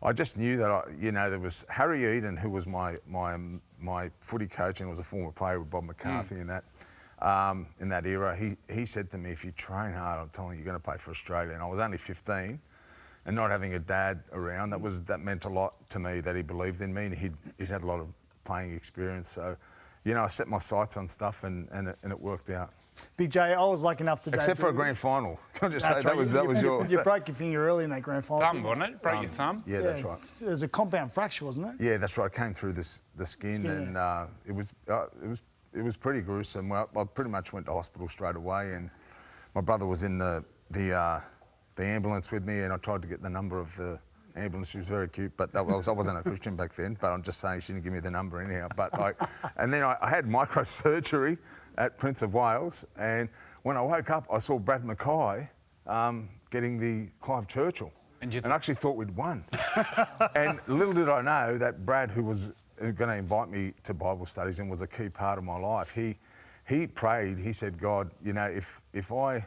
I just knew that, there was Harry Eden, who was my footy coach and was a former player with Bob McCarthy in that era. He said to me, if you train hard, I'm telling you, you're going to play for Australia. And I was only 15, and not having a dad around, that meant a lot to me, that he believed in me, and he'd had a lot of playing experience. So, I set my sights on stuff, and it worked out. Big J, I was lucky enough to... Except for a grand final. Can I just say, that was your... You broke your finger early in that grand final. Thumb, wasn't it? Broke your thumb? Yeah, that's right. It was a compound fracture, wasn't it? Yeah, that's right. It came through the skin, and it was pretty gruesome. Well, I pretty much went to hospital straight away, and my brother was in the ambulance with me, and I tried to get the number of the ambulance. She was very cute, but I wasn't a Christian back then, but I'm just saying she didn't give me the number anyhow. And then I had microsurgery at Prince of Wales, and when I woke up, I saw Brad Mackay getting the Clive Churchill, and actually thought we'd won. And little did I know that Brad, who was going to invite me to Bible studies and was a key part of my life, he prayed. He said, God, if I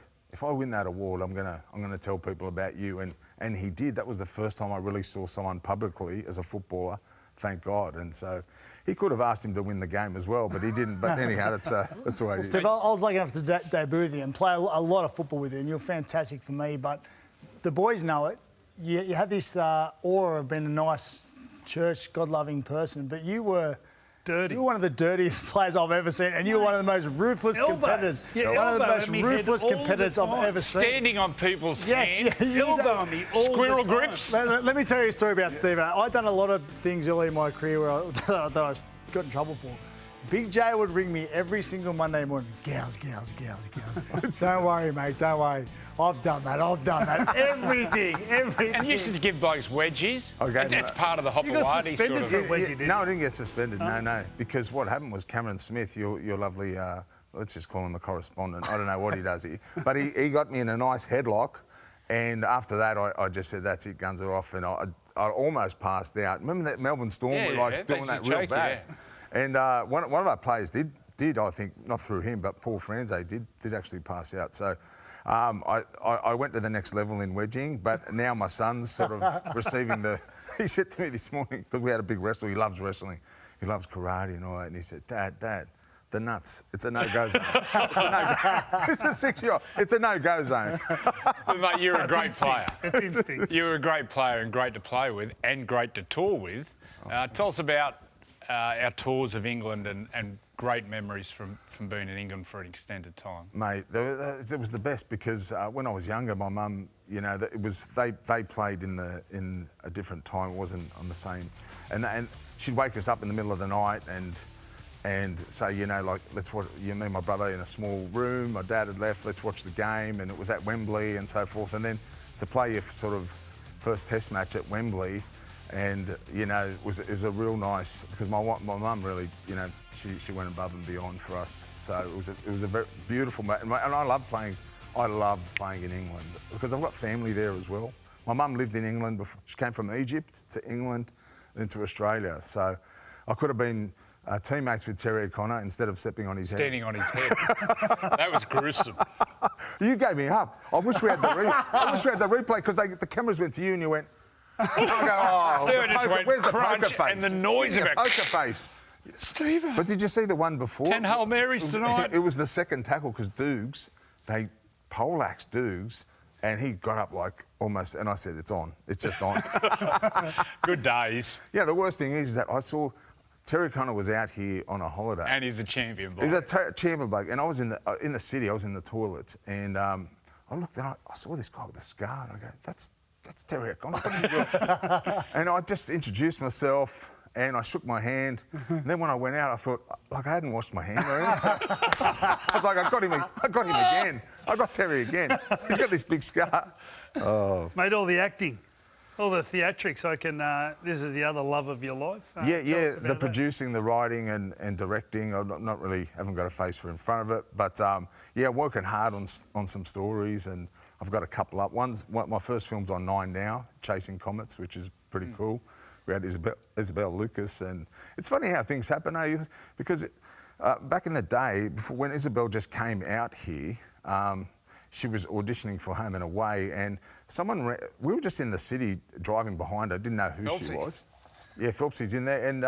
win that award, I'm gonna tell people about you, and he did. That was the first time I really saw someone publicly as a footballer thank God. And so he could have asked him to win the game as well, but he didn't. But anyhow, that's the way it is. Steve, I was lucky enough to debut with you and play a lot of football with you, and you're fantastic for me. But the boys know it. You had this aura of being a nice church, God-loving person, but you were dirty. You were one of the dirtiest players I've ever seen, and you were one of the most ruthless competitors. Yeah, one of the most ruthless competitors I've ever seen. Standing on people's hands. Elbowing me all Squirrel the time. grips. Let me tell you a story about Steve. I'd done a lot of things early in my career that I got in trouble for. Big J would ring me every single Monday morning. Gals. Don't worry, mate, don't worry. I've done that. Everything. And you used to give blokes wedgies. Okay. That's part of the Hopawati got suspended for a wedgie, didn't you? No, I didn't get suspended. No. Because what happened was Cameron Smith, your lovely, let's just call him a correspondent. I don't know what he does here. But he got me in a nice headlock. And after that, I just said, that's it, guns are off. And I almost passed out. Remember that Melbourne Storm were doing that real bad? Yeah. And one of our players did, I think, not through him, but Paul Franze did actually pass out. So I went to the next level in wedging, but now my son's sort of receiving he said to me this morning, because we had a big wrestle, he loves wrestling, he loves karate and all that, and he said, Dad, the nuts, it's a no-go zone. It's a 6-year-old, it's a no-go zone. But mate, you're a great player. It's instinct. You're a great player and great to play with and great to tour with. Tell us about our tours of England and great memories from being in England for an extended time? Mate, it was the best because when I was younger, my mum, you know, they played in a different time. It wasn't on the same, and she'd wake us up in the middle of the night and say, you know, like, let's watch, me and my brother in a small room. My dad had left. Let's watch the game, and it was at Wembley and so forth. And then to play your sort of first Test match at Wembley. And, you know, it was a real nice, because my mum really, you know, she went above and beyond for us. So it was a very beautiful match. And I loved playing in England because I've got family there as well. My mum lived in England before. She came from Egypt to England, then to Australia. So I could have been teammates with Terry O'Connor instead of stepping on his head. Standing on his head. That was gruesome. You gave me up. I wish we had the replay because the cameras went to you and you went, where's the poker face? And the noise of it. Poker face. Stephen. But did you see the one before? 10 Hail Marys tonight. It was the second tackle because Dukes, they poleaxed Dukes and he got up like almost, and I said, it's on. It's just on. Good days. Yeah, the worst thing is that I saw Terry Connor was out here on a holiday. And he's a champion bloke. He's a champion bloke. And I was in the city, I was in the toilets and I looked and I saw this guy with a scar and I go, that's Terry O'Connor. And I just introduced myself and I shook my hand. And then when I went out, I thought, like I hadn't washed my hand or anything. So I was like, I got him again. I got Terry again. He's got this big scar. Oh. Made all the acting, all the theatrics. This is the other love of your life. Yeah, the producing, the writing and directing. I'm not really, haven't got a face for in front of it. But yeah, working hard on some stories and I've got a couple up. My first film's on 9 now, Chasing Comets, which is pretty cool. We had Isabel Lucas, and it's funny how things happen, eh? Because back in the day, when Isabel just came out here, she was auditioning for Home and Away, and we were just in the city driving behind her, didn't know who she was. Yeah, Phelpsy's in there, and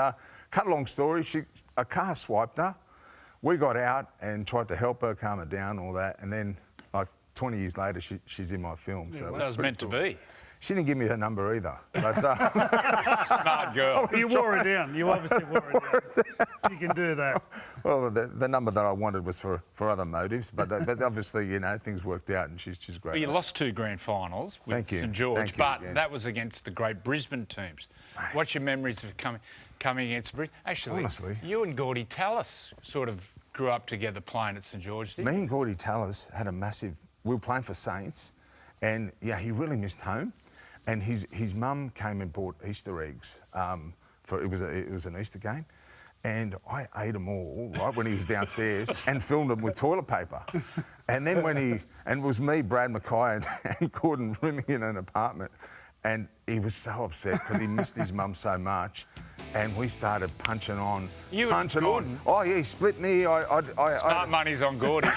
cut a long story, a car swiped her. We got out and tried to help her, calm her down, all that, and then 20 years later, she's in my film. So that was meant to be. She didn't give me her number either. But, smart girl. You wore it down. You obviously wore it down. You can do that. Well, the number that I wanted was for other motives, but obviously, you know, things worked out and she's great. Well, you lost 2 grand finals with St George, but that was against the great Brisbane teams. Mate. What's your memories of coming against Brisbane? Actually, honestly, you and Gordy Tallis sort of grew up together playing at St George, didn't you? Me and Gordy Tallis had a massive... We were playing for Saints, and yeah, he really missed home. And his mum came and bought Easter eggs it was an Easter game, and I ate them all right when he was downstairs and filmed them with toilet paper. And then and it was me, Brad Mackay, and Gordon rooming in an apartment, and he was so upset because he missed his mum so much. And we started punching on. Oh yeah, he split me. Smart money's on Gordon.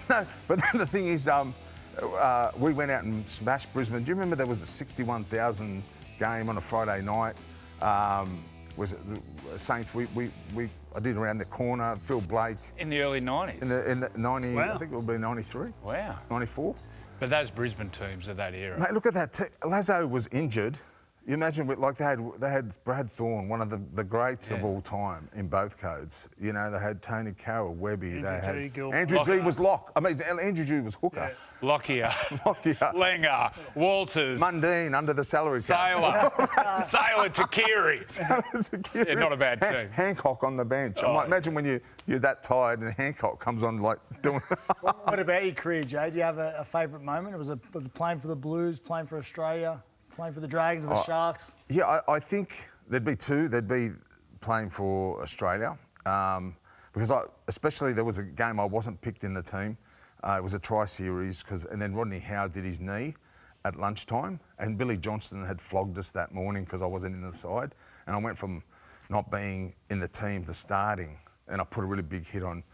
no, but then the thing is, we went out and smashed Brisbane. Do you remember there was a 61,000 game on a Friday night? Was it Saints? I did around the corner. Phil Blake in the early 90s. In the 90, wow. I think it would be 93. Wow. 94. But those Brisbane teams of that era. Mate, look at that. Lazo was injured. You imagine, like they had Brad Thorne, one of the greats of all time in both codes. You know, they had Tony Carroll, Webby, Andrew G was Lock. I mean, Andrew G was hooker. Yeah. Lockyer, Langer, Walters, Mundine under the salary cap. Sailor Takiri. Yeah, not a bad team. Hancock on the bench. I might imagine when you're that tired and Hancock comes on like doing. What about your career, Jay? Do you have a favourite moment? Was it playing for the Blues, playing for Australia? Playing for the Dragons or the Sharks? Yeah, I think there'd be 2. There'd be playing for Australia because especially there was a game I wasn't picked in the team. It was a tri-series and then Rodney Howe did his knee at lunchtime and Billy Johnston had flogged us that morning because I wasn't in the side and I went from not being in the team to starting and I put a really big hit on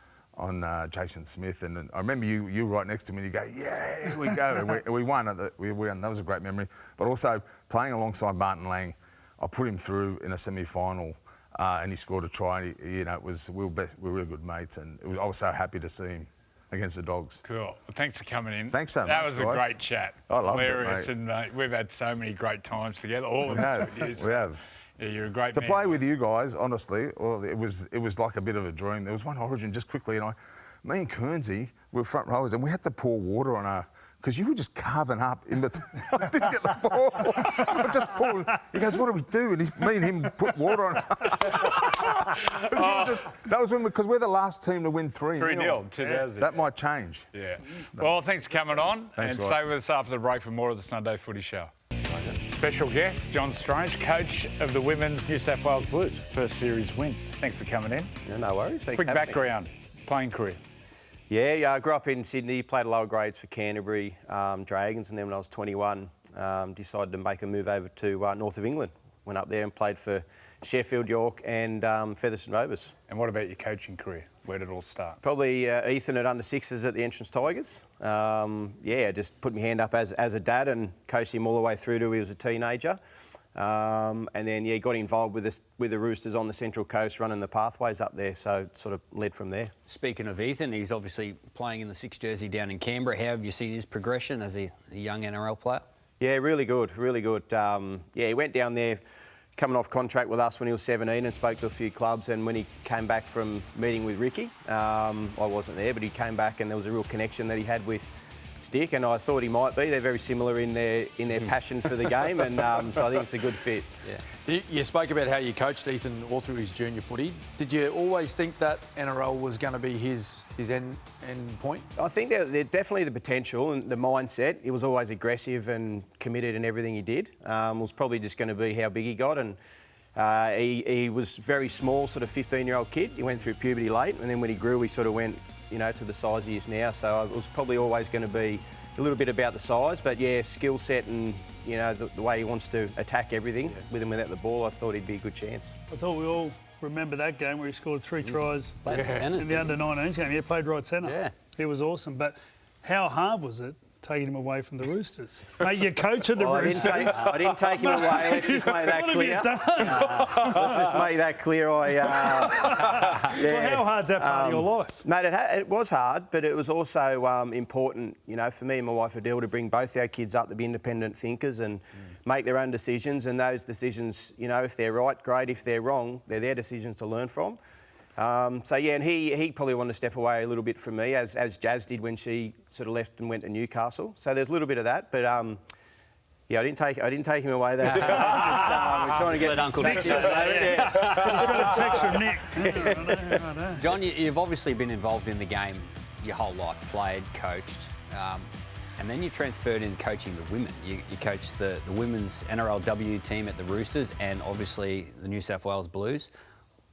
Jason Smith, and I remember you were right next to me and you go, yeah, here we go. And we won. We won. That was a great memory. But also playing alongside Martin Lang, I put him through in a semi-final and he scored a try. And we were really good mates, and I was so happy to see him against the Dogs. Cool. Well, thanks for coming in. Thanks so much, That was a great chat. I loved Hilarious, it, mate. And we've had so many great times together, all of us with you. We have. Yeah, you're a great To man. play with you guys, honestly, well, it was like a bit of a dream. There was one Origin just quickly, and me and Kernsey were front rowers, and we had to pour water on our. Because you were just carving up in between. I didn't get the ball. I just poured. He goes, "What do we do?" And me and him put water on. That was when because we're the last team to win 3-0. 3-0. That might change. Yeah. Well, thanks for coming on. Thanks, and guys. stay with us after the break for more of the Sunday Footy Show. Special guest, John Strange, coach of the Women's New South Wales Blues. First series win. Thanks for coming in. Yeah, no worries. Thanks Quick for having me. background, playing career. Yeah, I grew up in Sydney, played lower grades for Canterbury Dragons, and then when I was 21, decided to make a move over to north of England. Went up there and played for Sheffield, York and Featherstone Rovers. And what about your coaching career? Where did it all start? Probably Ethan at under-6s at the Entrance Tigers. Just put my hand up as a dad and coached him all the way through to he was a teenager. And then, got involved with the Roosters on the Central Coast, running the pathways up there, so it sort of led from there. Speaking of Ethan, he's obviously playing in the 6 jersey down in Canberra. How have you seen his progression as a young NRL player? Yeah, really good, really good. He went down there coming off contract with us when he was 17 and spoke to a few clubs, and when he came back from meeting with Ricky, I wasn't there, but he came back and there was a real connection that he had with Stick, and I thought he might be. They're very similar in their passion for the game, and so I think it's a good fit. Yeah. You spoke about how you coached Ethan all through his junior footy. Did you always think that NRL was going to be his end point? I think there's definitely the potential and the mindset. He was always aggressive and committed in everything he did. It was probably just going to be how big he got, and he was very small, sort of 15-year-old kid. He went through puberty late, and then when he grew, he sort of went to the size he is now. So it was probably always going to be a little bit about the size, but skill set and the way he wants to attack everything with and without the ball, I thought he'd be a good chance. I thought we all remember that game where he scored 3 tries Played the centres, in the under-19s game. He played right centre. Yeah. He was awesome. But how hard was it taking him away from the Roosters? Mate, you're coach of the Roosters. I didn't take him away. Let's just make that clear. Let's just make that clear. Well, how hard's that part of your life? Mate, it was hard, but it was also important, for me and my wife Adele to bring both our kids up to be independent thinkers and make their own decisions. And those decisions, if they're right, great. If they're wrong, they're their decisions to learn from. And he probably wanted to step away a little bit from me, as Jazz did when she sort of left and went to Newcastle. So there's a little bit of that, but I didn't take him away. That's just, we're trying to get Uncle Nick. He's got a text from Nick. John, you've obviously been involved in the game your whole life, played, coached, and then you transferred in coaching the women. You coached the women's NRLW team at the Roosters and obviously the New South Wales Blues.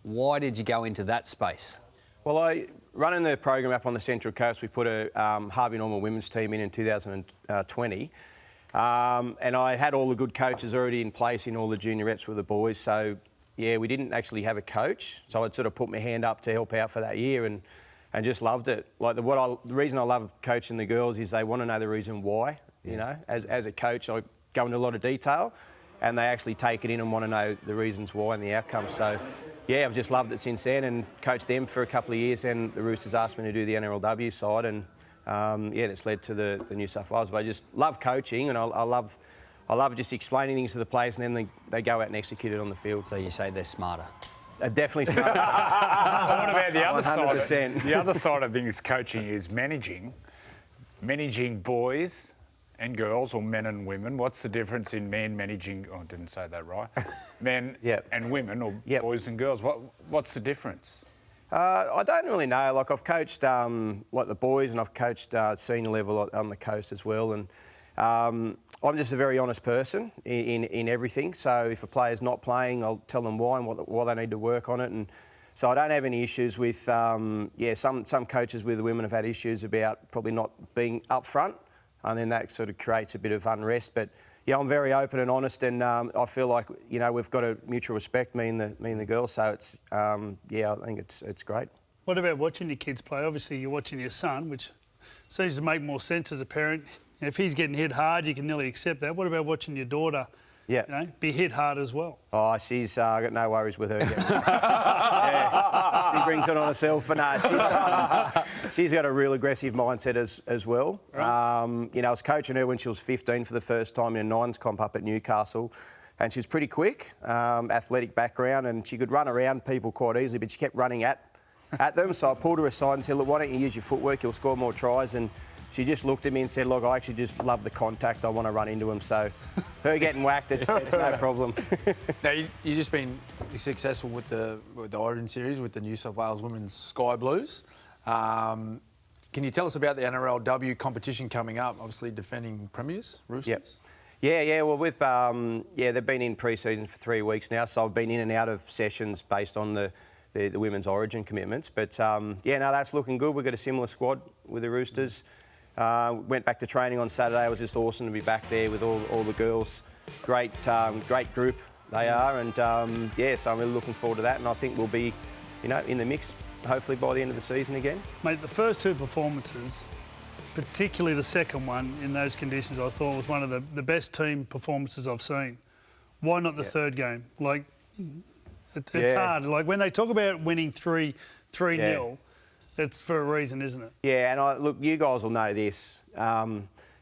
Why did you go into that space? Well, running the program up on the Central Coast, we put a Harvey Norman women's team in 2020. And I had all the good coaches already in place in all the juniorettes with the boys. So, we didn't actually have a coach. So I'd sort of put my hand up to help out for that year and just loved it. Like the reason I love coaching the girls is they want to know the reason why. As a coach, I go into a lot of detail and they actually take it in and want to know the reasons why and the outcomes. So, I've just loved it since then and coached them for a couple of years. Then the Roosters asked me to do the NRLW side and it's led to the New South Wales. But I just love coaching and I love just explaining things to the players and then they go out and execute it on the field. So you say they're smarter? Definitely smarter. What about the other 100%. side? The other side of things coaching is managing boys and girls, or men and women. What's the difference in men managing? Oh, I didn't say that right. Men and women, or boys and girls. What's the difference? I don't really know. Like I've coached like the boys, and I've coached senior level on the coast as well. And I'm just a very honest person in everything. So if a player's not playing, I'll tell them why and why they need to work on it. And so I don't have any issues with some coaches with the women have had issues about probably not being upfront. And then that sort of creates a bit of unrest. But I'm very open and honest, and I feel like we've got a mutual respect, me and the girls. So it's I think it's great. What about watching your kids play? Obviously, you're watching your son, which seems to make more sense as a parent. If he's getting hit hard, you can nearly accept that. What about watching your daughter? Be hit hard as well. Oh, she's got no worries with her. She brings it on herself. And she's got a real aggressive mindset as well. Right. I was coaching her when she was 15 for the first time in a nines comp up at Newcastle. and she's pretty quick, athletic background, and she could run around people quite easily, but she kept running at them. So I pulled her aside and said, look, why don't you use your footwork? You'll score more tries. And she just looked at me and said, look, I actually just love the contact. I want to run into them. So her getting whacked, it's no problem. Now, you've just been successful with the Origin series with the New South Wales Women's Sky Blues. Can you tell us about the NRLW competition coming up? Obviously defending premiers, Roosters. Yep. Yeah. Well, they've been in pre-season for 3 weeks now, so I've been in and out of sessions based on the women's Origin commitments. But that's looking good. We've got a similar squad with the Roosters. Went back to training on Saturday. It was just awesome to be back there with all the girls. Great group they are, and so I'm really looking forward to that. And I think we'll be, in the mix hopefully by the end of the season again. Mate, the first 2 performances, particularly the second one in those conditions, I thought was one of the best team performances I've seen. Why not the third game? Like, it's hard. Like when they talk about winning 3-0. It's for a reason, isn't it? Yeah, and look, you guys will know this.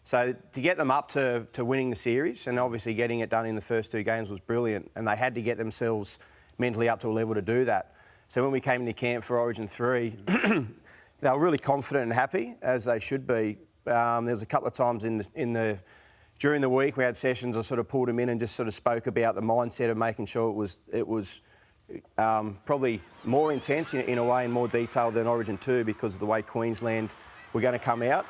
So to get them up to winning the series, and obviously getting it done in the first 2 games was brilliant, and they had to get themselves mentally up to a level to do that. So when we came into camp for Origin 3, they were really confident and happy, as they should be. There was a couple of times during the week we had sessions. I sort of pulled them in and just sort of spoke about the mindset of making sure it was probably more intense in a way and more detailed than Origin 2 because of the way Queensland were going to come out.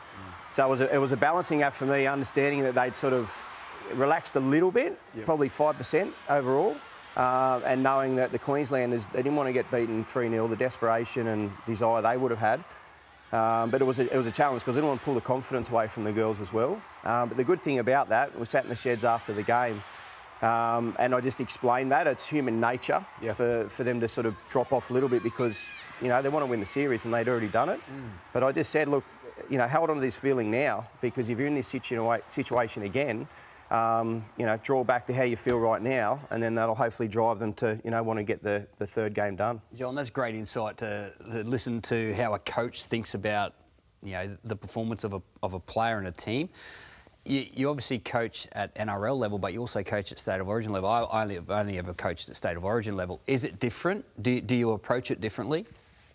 So it was a balancing act for me, understanding that they'd sort of relaxed a little bit, probably 5% overall, and knowing that the Queenslanders, they didn't want to get beaten 3-0, the desperation and desire they would have had. But it was a challenge because I didn't want to pull the confidence away from the girls as well. But the good thing about that, we sat in the sheds after the game, and I just explained that it's human nature for them to sort of drop off a little bit because they want to win the series and they'd already done it. But I just said, look, hold on to this feeling now because if you're in this situation again, draw back to how you feel right now, and then that'll hopefully drive them to want to get the third game done. John, that's great insight to listen to how a coach thinks about the performance of a player and a team. You obviously coach at NRL level, but you also coach at State of Origin level. I only ever coached at State of Origin level. Is it different? Do you approach it differently?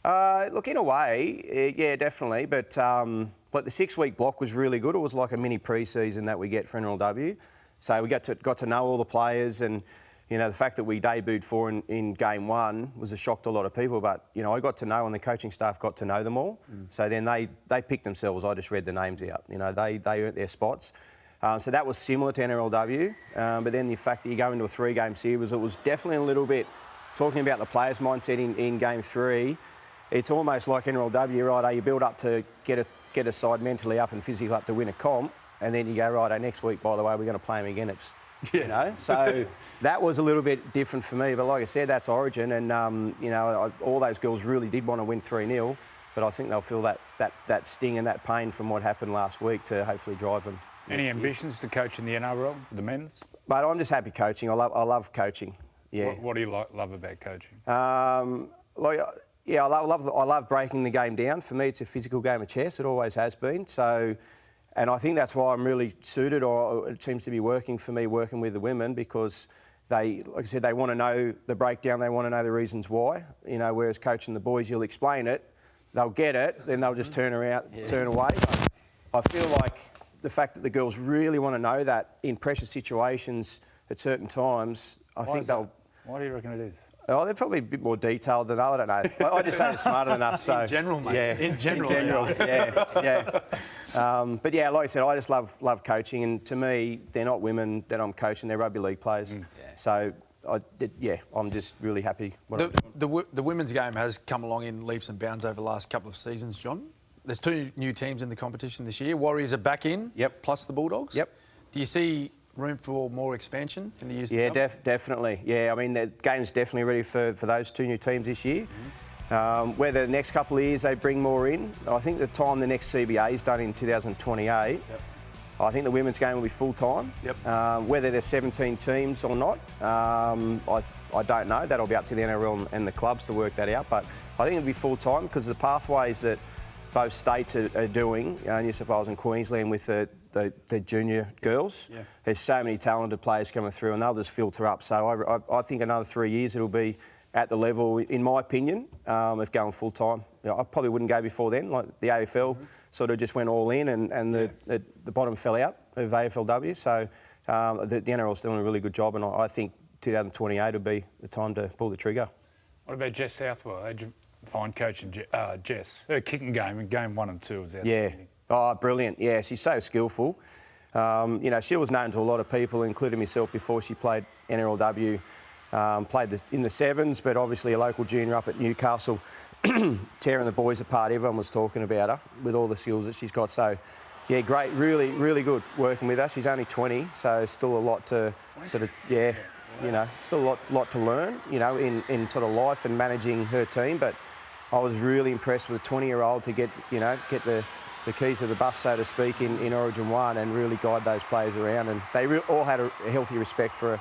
Look, in a way, yeah, definitely. But the 6-week block was really good. It was like a mini pre-season that we get for NRLW. So we got to know all the players, and the fact that we debuted 4 in game 1 was a shock to a lot of people. But I got to know, and the coaching staff got to know them all. So then they picked themselves. I just read the names out. They earned their spots. So that was similar to NRLW. But then the fact that you go into a 3-game series, it was definitely a little bit talking about the players' mindset in game 3. It's almost like NRLW, right? You build up to get a side mentally up and physically up to win a comp, and then you go, right, next week, by the way, we're going to play them again. It's, so that was a little bit different for me. But like I said, that's Origin, and all those girls really did want to win 3-0, but I think they'll feel that sting and that pain from what happened last week to hopefully drive them. Any ambitions to coach in the NRL, the men's? Mate, I'm just happy coaching. I love coaching. Yeah. What do you love about coaching? I love breaking the game down. For me, it's a physical game of chess. It always has been. So, and I think that's why I'm really suited, or it seems to be working for me, working with the women, because they, like I said, they want to know the breakdown. They want to know the reasons why. Whereas coaching the boys, you'll explain it, they'll get it, then they'll just turn away. But I feel like the fact that the girls really want to know that in pressure situations at certain times, I think they'll. Why do you reckon it is? Oh, they're probably a bit more detailed than I don't know. I just say they're smarter than us. So in general, mate. Yeah, in general, yeah. But yeah, like I said, I just love coaching, and to me, they're not women that I'm coaching; they're rugby league players. So I'm just really happy. The women's game has come along in leaps and bounds over the last couple of seasons, John. There's 2 new teams in the competition this year. Warriors are back in, plus the Bulldogs. Yep. Do you see room for more expansion in the years to come? Yeah, definitely. Yeah, I mean, the game's definitely ready for those 2 new teams this year. Whether the next couple of years they bring more in, I think the time the next CBA is done in 2028, I think the women's game will be full-time. Whether there's 17 teams or not, I don't know. That'll be up to the NRL and the clubs to work that out. But I think it'll be full-time because the pathways that both states are doing, New South Wales and Queensland, with the junior girls. Yeah. There's so many talented players coming through, and they'll just filter up. So I think another 3 years it'll be at the level, in my opinion, of going full time. I probably wouldn't go before then. Like the AFL sort of just went all in, and the bottom fell out of AFLW. So the NRL's doing a really good job, and I think 2028 will be the time to pull the trigger. What about Jess Southwell? How'd you find coaching Jess? Her kicking game in game 1 and 2 was outstanding. Yeah. Oh, brilliant. Yeah, she's so skillful. You know, she was known to a lot of people, including myself, before she played NRLW. Played in the sevens, but obviously a local junior up at Newcastle, tearing the boys apart. Everyone was talking about her with all the skills that she's got. So, yeah, great. Really, really good working with her. She's only 20, so still a lot to sort of, you know, still a lot to learn, you know, in sort of life and managing her team. But I was really impressed with a 20-year-old to get the keys to the bus, so to speak, in Origin 1 and really guide those players around. And they all had a healthy respect for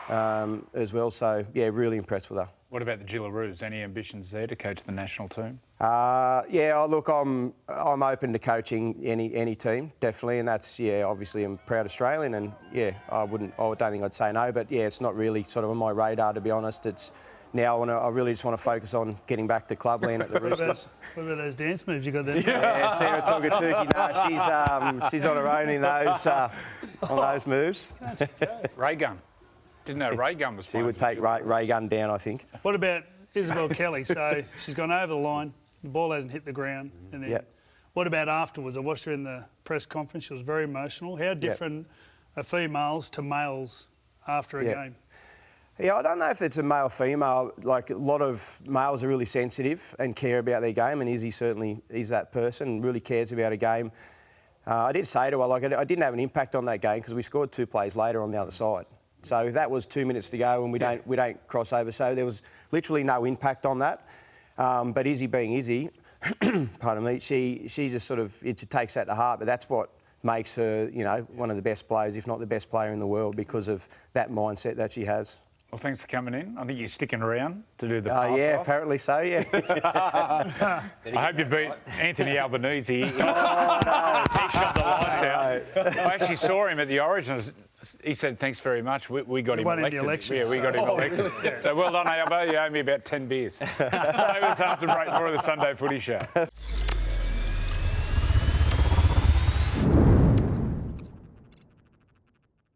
her as well. So, yeah, really impressed with her. What about the Gillaroos? Any ambitions there to coach the national team? Yeah, look, I'm open to coaching any team, definitely, and that's, yeah, obviously I'm proud Australian, and yeah, I don't think I'd say no, but yeah, it's not really sort of on my radar, to be honest. It's now I really just want to focus on getting back to clubland at the Roosters. What about those dance moves you got there? Yeah, Sarah Togatuki, no, she's on her own in those on those moves. Ray Gun. Didn't know Ray Gun was. She would take Ray Gun down, I think. What about Isabel Kelly? So she's gone over the line, the ball hasn't hit the ground, and then what about afterwards? I watched her in the press conference. She was very emotional. How different are females to males after a game? Yeah, I don't know if it's a male-female. Like, a lot of males are really sensitive and care about their game, and Izzy certainly is that person, really cares about a game. I did say to her, like, I didn't have an impact on that game because we scored 2 plays later on the other side. So that was 2 minutes to go and we don't cross over. So there was literally no impact on that. But Izzy being Izzy, pardon me, she just sort of, it takes that to heart. But that's what makes her, you know, one of the best players, if not the best player in the world, because of that mindset that she has. Well, thanks for coming in. I think you're sticking around to do the pass yeah, off. apparently so, yeah. I hope you beat Anthony Albanese. He shut the lights out. I actually saw him at the Origins. He said, thanks very much. We got him elected. Yeah, we got him elected. So well done, Albo. You owe me about 10 beers. Stay with us after the break. More of the Sunday Footy Show.